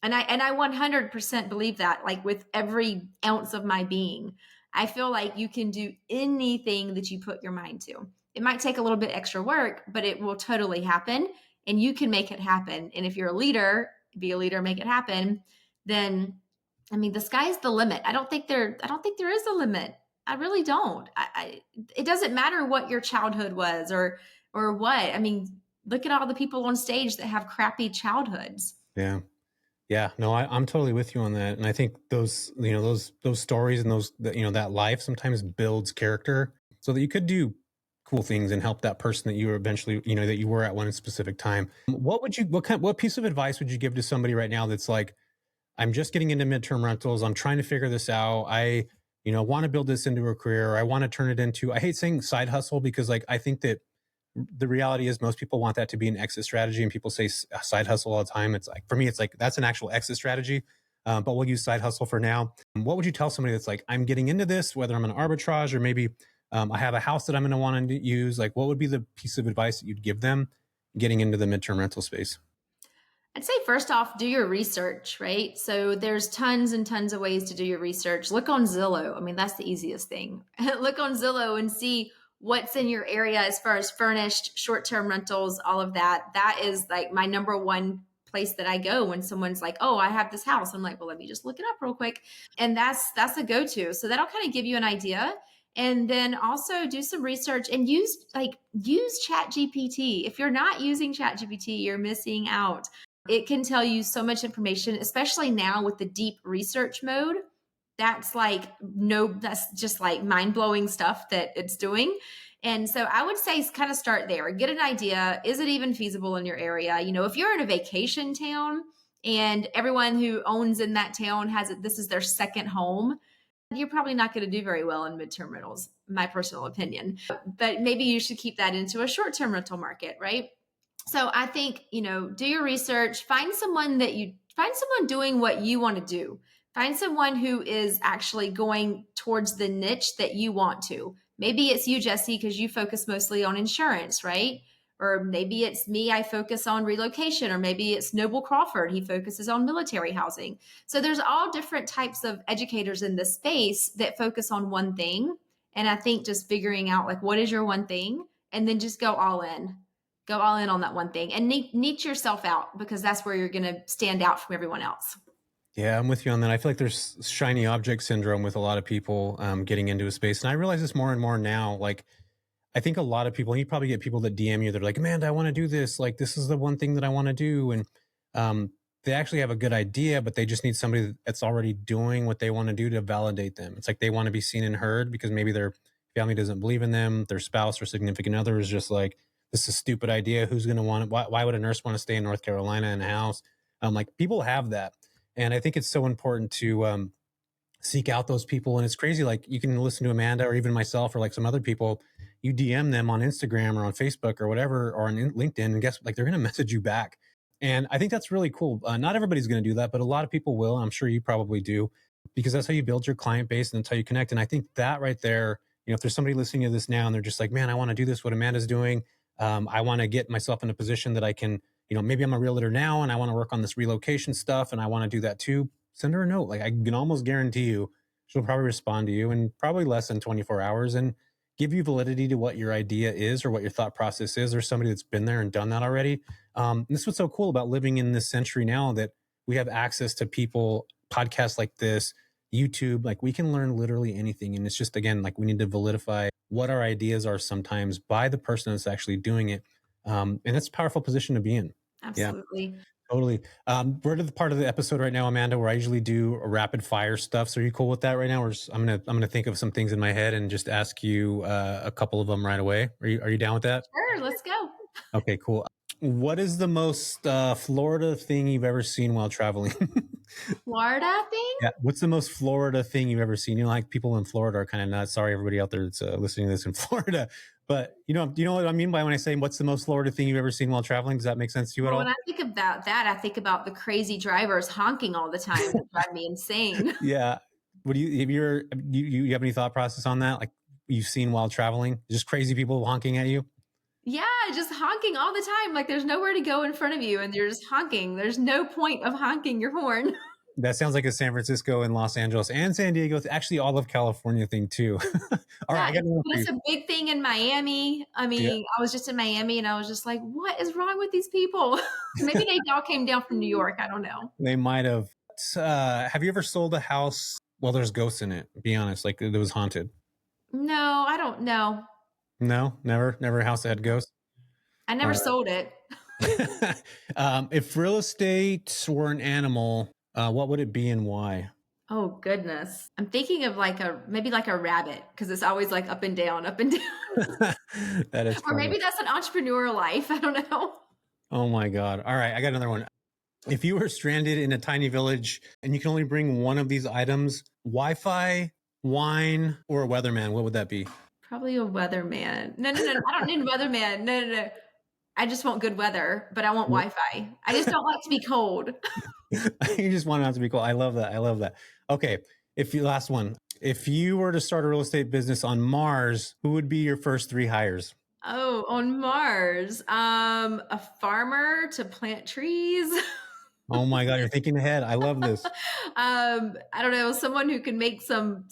And I 100% believe that, like with every ounce of my being. I feel like you can do anything that you put your mind to. It might take a little bit extra work, but it will totally happen and you can make it happen. And if you're a leader, be a leader, make it happen, then I mean, the sky's the limit. I don't think there is a limit. I really don't. It doesn't matter what your childhood was or what. I mean, look at all the people on stage that have crappy childhoods. Yeah. Yeah, no, I'm totally with you on that. And I think those stories and that life sometimes builds character so that you could do cool things and help that person that you were eventually, that you were at one specific time. What piece of advice would you give to somebody right now that's like, I'm just getting into midterm rentals. I'm trying to figure this out. I, want to build this into a career. Or I want to turn it into, I hate saying side hustle because like, I think that the reality is most people want that to be an exit strategy, and people say side hustle all the time. It's like, for me, it's like, that's an actual exit strategy. But we'll use side hustle for now. What would you tell somebody that's like, I'm getting into this, whether I'm an arbitrage or maybe I have a house that I'm going to want to use? Like, what would be the piece of advice that you'd give them getting into the midterm rental space? I'd say first off, do your research, right? So there's tons and tons of ways to do your research. Look on Zillow. I mean, that's the easiest thing. Look on Zillow and see what's in your area as far as furnished, short-term rentals, all of that. That is like my number one place that I go when someone's like, oh, I have this house. I'm like, well, let me just look it up real quick. And that's a go-to. So that'll kind of give you an idea. And then also do some research and use Chat GPT. If you're not using Chat GPT, you're missing out. It can tell you so much information, especially now with the deep research mode. That's just like mind-blowing stuff that it's doing. And so I would say kind of start there. Get an idea. Is it even feasible in your area? If you're in a vacation town and everyone who owns in that town this is their second home, you're probably not going to do very well in midterm rentals, my personal opinion. But maybe you should keep that into a short-term rental market, right? So I think, do your research, find someone doing what you want to do. Find someone who is actually going towards the niche that you want to. Maybe it's you, Jesse, because you focus mostly on insurance, right? Or maybe it's me, I focus on relocation, or maybe it's Noble Crawford, he focuses on military housing. So there's all different types of educators in this space that focus on one thing. And I think just figuring out like, what is your one thing? And then just go all in. Go all in on that one thing and niche yourself out, because that's where you're going to stand out from everyone else. Yeah, I'm with you on that. I feel like there's shiny object syndrome with a lot of people getting into a space. And I realize this more and more now. Like, I think a lot of people, you probably get people that DM you, they're like, Amanda, I want to do this. Like, this is the one thing that I want to do. And they actually have a good idea, but they just need somebody that's already doing what they want to do to validate them. It's like they want to be seen and heard because maybe their family doesn't believe in them. Their spouse or significant other is just like, this is a stupid idea. Who's going to want it? Why would a nurse want to stay in North Carolina in a house? Like, people have that. And I think it's so important to seek out those people. And it's crazy. Like, you can listen to Amanda or even myself or like some other people. You DM them on Instagram or on Facebook or whatever, or on LinkedIn, and guess like they're going to message you back. And I think that's really cool. Not everybody's going to do that, but a lot of people will. I'm sure you probably do, because that's how you build your client base and that's how you connect. And I think that right there, if there's somebody listening to this now and they're just like, man, I want to do this, what Amanda's doing. I want to get myself in a position that I can, maybe I'm a realtor now and I want to work on this relocation stuff and I want to do that too. Send her a note. Like, I can almost guarantee you, she'll probably respond to you in probably less than 24 hours and give you validity to what your idea is or what your thought process is, or somebody that's been there and done that already. This is what's so cool about living in this century now, that we have access to people, podcasts like this, YouTube, like we can learn literally anything. And it's just, again, like we need to validify what our ideas are sometimes by the person that's actually doing it. And that's a powerful position to be in. Absolutely. Yeah. Totally. We're to the part of the episode right now, Amanda, where I usually do a rapid fire stuff. So are you cool with that right now? I'm gonna think of some things in my head and just ask you a couple of them right away. Are you down with that? Sure, let's go. Okay, cool. What is the most Florida thing you've ever seen while traveling? Florida thing? Yeah. What's the most Florida thing you've ever seen? Like people in Florida are kind of nuts. Sorry, everybody out there that's listening to this in Florida. But do you know what I mean by when I say what's the most Florida thing you've ever seen while traveling? Does that make sense to you at all? When I think about that, I think about the crazy drivers honking all the time that drive me insane. Yeah. What do you have any thought process on that? Like you've seen while traveling, just crazy people honking at you? Yeah, just honking all the time. Like there's nowhere to go in front of you and you're just honking. There's no point of honking your horn. That sounds like a San Francisco and Los Angeles and San Diego, actually all of California thing too. All right, it's a big thing in Miami. I mean, I was just in Miami and I was just like, what is wrong with these people? Maybe they all came down from New York. I don't know. They might have. Have you ever sold a house? Well, there's ghosts in it. Be honest, like it was haunted. No, I don't know. No, never a house that had ghosts. I never sold it. If real estate were an animal, what would it be and why? Oh goodness. I'm thinking of maybe like a rabbit, because it's always like up and down, up and down. That is Or maybe that's an entrepreneur life. I don't know. Oh my God. All right. I got another one. If you were stranded in a tiny village and you can only bring one of these items, Wi-Fi, wine, or a weatherman, what would that be? Probably a weatherman. No. I don't need a weatherman. No. I just want good weather, but I want Wi-Fi. I just don't like to be cold. You just want it not to be cold. I love that. Okay. Last one. If you were to start a real estate business on Mars, who would be your first 3 hires? Oh, on Mars, a farmer to plant trees. Oh my God, you're thinking ahead. I love this. I don't know, someone who can make some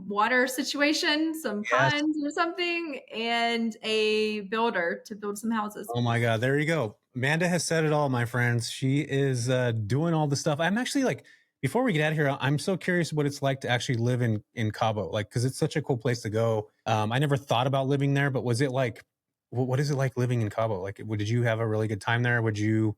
water situation, some Yes. ponds or something, and a builder to build some houses. Oh my God, there you go. Amanda has said it all, my friends. She is doing all the stuff. I'm actually like, before we get out of here, I'm so curious what it's like to actually live in Cabo, like, because it's such a cool place to go. I never thought about living there, but was it like, what is it like living in Cabo? Like, did you have a really good time there? Would you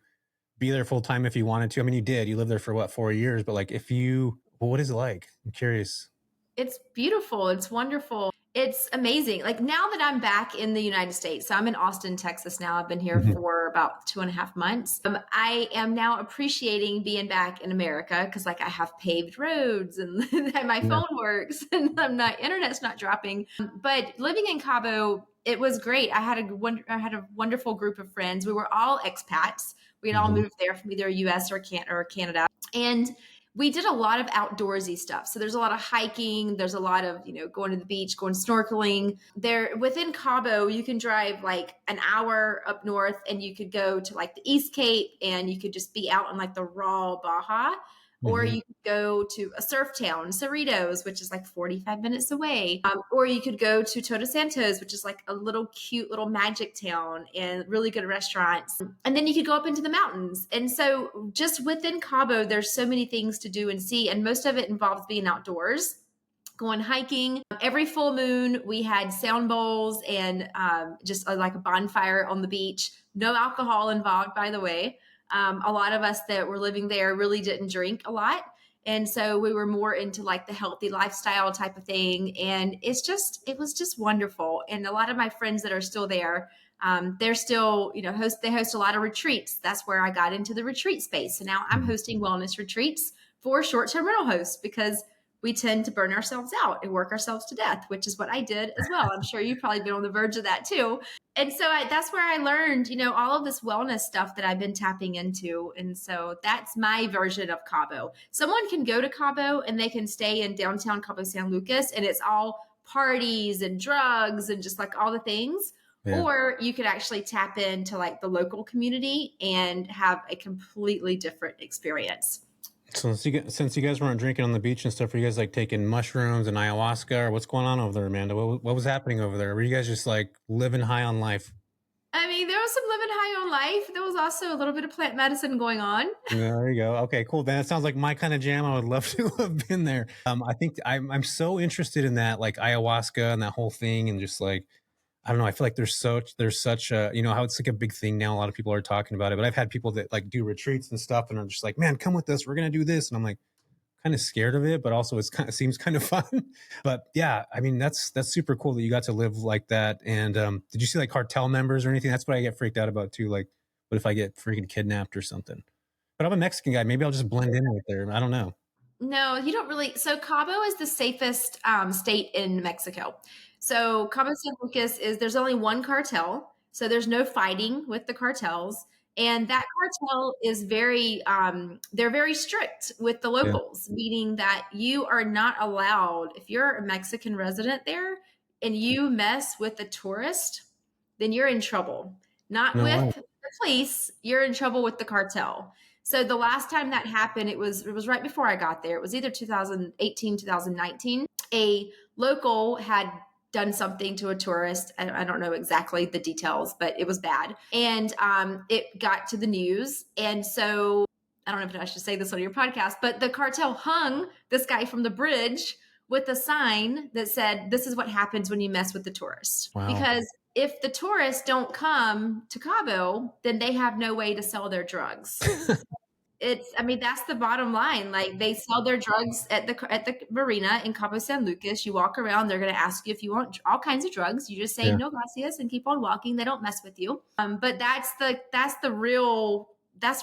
be there full time if you wanted to? I mean, you did. You lived there for what, 4 years? But like, if you, well, what is it like? I'm curious. It's beautiful. It's wonderful. It's amazing. Like now that I'm back in the United States, so I'm in Austin, Texas now. I've been here Mhm. for about 2.5 months. I am now appreciating being back in America because, like, I have paved roads and my Yeah. phone works and I'm not internet's not dropping. But living in Cabo, it was great. I had a wonderful group of friends. We were all expats. We had all Mhm. moved there from either US or Canada, and we did a lot of outdoorsy stuff. So there's a lot of hiking. There's a lot of, going to the beach, going snorkeling. There within Cabo, you can drive like an hour up north and you could go to like the East Cape and you could just be out in like the raw Baja. Or Mhm. you could go to a surf town, Cerritos, which is like 45 minutes away. Or you could go to Todos Santos, which is like a little cute little magic town and really good restaurants. And then you could go up into the mountains. And so just within Cabo, there's so many things to do and see. And most of it involves being outdoors, going hiking. Every full moon, we had sound bowls and just like a bonfire on the beach. No alcohol involved, by the way. A lot of us that were living there really didn't drink a lot. And so we were more into like the healthy lifestyle type of thing. And it was just wonderful. And a lot of my friends that are still there, they're still, they host a lot of retreats. That's where I got into the retreat space. So now I'm hosting wellness retreats for short-term rental hosts because we tend to burn ourselves out and work ourselves to death, which is what I did as well. I'm sure you've probably been on the verge of that too. And so that's where I learned, all of this wellness stuff that I've been tapping into. And so that's my version of Cabo. Someone can go to Cabo and they can stay in downtown Cabo San Lucas and it's all parties and drugs and just like all the things. Yeah. Or you could actually tap into like the local community and have a completely different experience. So since you guys weren't drinking on the beach and stuff, were you guys like taking mushrooms and ayahuasca, or what's going on over there, Amanda? What was happening over there? Were you guys just like living high on life? I mean, there was some living high on life. There was also a little bit of plant medicine going on. Yeah, there you go. Okay, cool. Then it sounds like my kind of jam. I would love to have been there. I think I'm so interested in that, like ayahuasca and that whole thing, and just like, I don't know. I feel like there's such a, how it's like a big thing now. A lot of people are talking about it, but I've had people that like do retreats and stuff, and are just like, man, come with us. We're gonna do this, and I'm like, kind of scared of it, but also seems kind of fun. But yeah, I mean, that's super cool that you got to live like that. And did you see like cartel members or anything? That's what I get freaked out about too. Like, what if I get freaking kidnapped or something? But I'm a Mexican guy. Maybe I'll just blend in right there. I don't know. No, you don't really. So Cabo is the safest state in Mexico. So Cabo San Lucas there's only one cartel. So there's no fighting with the cartels. And that cartel is they're very strict with the Yeah. locals, meaning that you are not allowed, if you're a Mexican resident there and you mess with a tourist, then you're in trouble. Not No with way. the police, you're in trouble with the cartel. So the last time that happened, it was right before I got there. It was either 2018, 2019. A local had done something to a tourist. I don't know exactly the details, but it was bad. And it got to the news. And so I don't know if I should say this on your podcast, but the cartel hung this guy from the bridge with a sign that said, "This is what happens when you mess with the tourist." Wow. Because if the tourists don't come to Cabo, then they have no way to sell their drugs. I mean, that's the bottom line. Like they sell their drugs at the marina in Cabo San Lucas. You walk around, they're going to ask you if you want all kinds of drugs. You just say Yeah. no gracias and keep on walking. They don't mess with you. But that's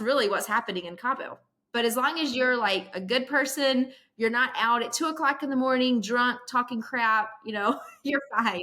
really what's happening in Cabo. But as long as you're like a good person, you're not out at 2:00 in the morning, drunk, talking crap, you're fine.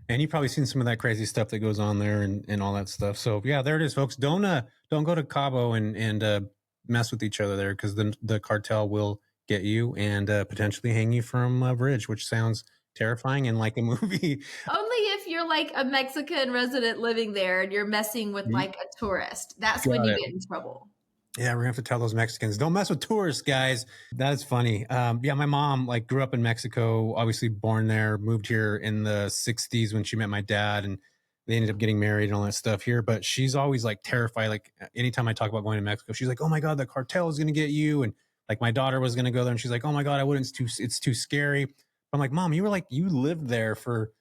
And you've probably seen some of that crazy stuff that goes on there and all that stuff. So yeah, there it is, folks. Don't go to Cabo and mess with each other there, because the cartel will get you and potentially hang you from a bridge, which sounds terrifying and like a movie. Only if you're like a Mexican resident living there and you're messing with like a tourist. That's when Got you it. get in trouble. Yeah, we're gonna have to tell those Mexicans, don't mess with tourists, guys. That's funny. Yeah, my mom like grew up in Mexico, obviously born there, moved here in the 60s when she met my dad, and they ended up getting married and all that stuff here. But she's always like terrified. Like anytime I talk about going to Mexico, she's like, "Oh my God, the cartel is gonna get you." And like my daughter was gonna go there, and she's like, "Oh my God, I wouldn't. It's too scary." I'm like, "Mom, you lived there for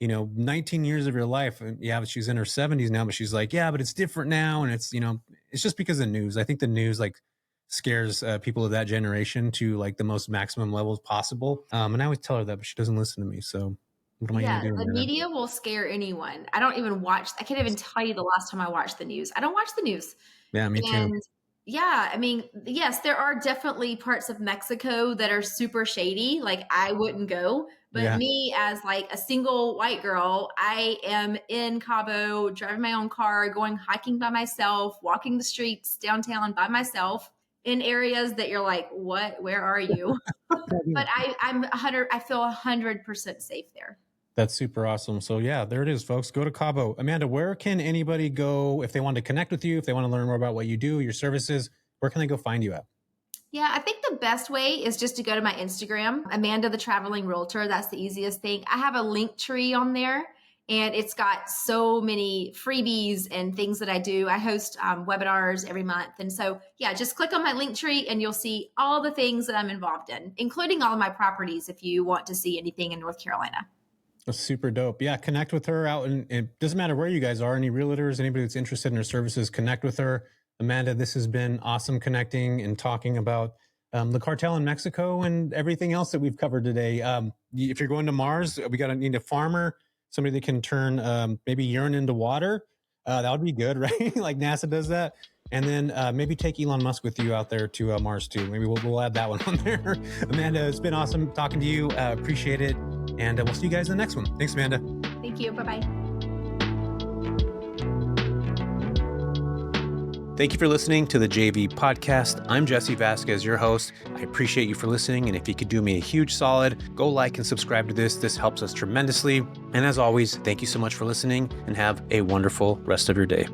19 years of your life." And yeah, but she's in her 70s now, but she's like, "Yeah, but it's different now." And it's just because of news. I think the news like scares people of that generation to like the most maximum levels possible. And I always tell her that, but she doesn't listen to me. So what am I going Yeah, to do, the Amanda? media will scare anyone. I can't even tell you the last time I watched the news. I don't watch the news. Yeah, me too. And yeah, I mean, yes, there are definitely parts of Mexico that are super shady. Like I wouldn't go, but Yeah. me as like a single white girl, I am in Cabo, driving my own car, going hiking by myself, walking the streets downtown by myself in areas that you're like, what? Where are you? But I feel 100% safe there. That's super awesome. So yeah, there it is, folks. Go to Cabo. Amanda, where can anybody go if they want to connect with you, if they want to learn more about what you do, your services? Where can they go find you at? Yeah, I think the best way is just to go to my Instagram, Amanda the Traveling Realtor. That's the easiest thing. I have a link tree on there, and it's got so many freebies and things that I do. I host webinars every month. And so, yeah, just click on my link tree and you'll see all the things that I'm involved in, including all of my properties if you want to see anything in North Carolina. That's super dope. Yeah, connect with her out, and it doesn't matter where you guys are. Any realtors, anybody that's interested in her services, connect with her. Amanda, this has been awesome connecting and talking about the cartel in Mexico and everything else that we've covered today. If you're going to Mars, we need a farmer, somebody that can turn maybe urine into water. That would be good, right? Like NASA does that. And then maybe take Elon Musk with you out there to Mars too. Maybe we'll add that one on there. Amanda, it's been awesome talking to you. Appreciate it. And we'll see you guys in the next one. Thanks, Amanda. Thank you. Bye-bye. Thank you for listening to the JV podcast. I'm Jesse Vasquez, your host. I appreciate you for listening. And if you could do me a huge solid, go like and subscribe to this. This helps us tremendously. And as always, thank you so much for listening and have a wonderful rest of your day.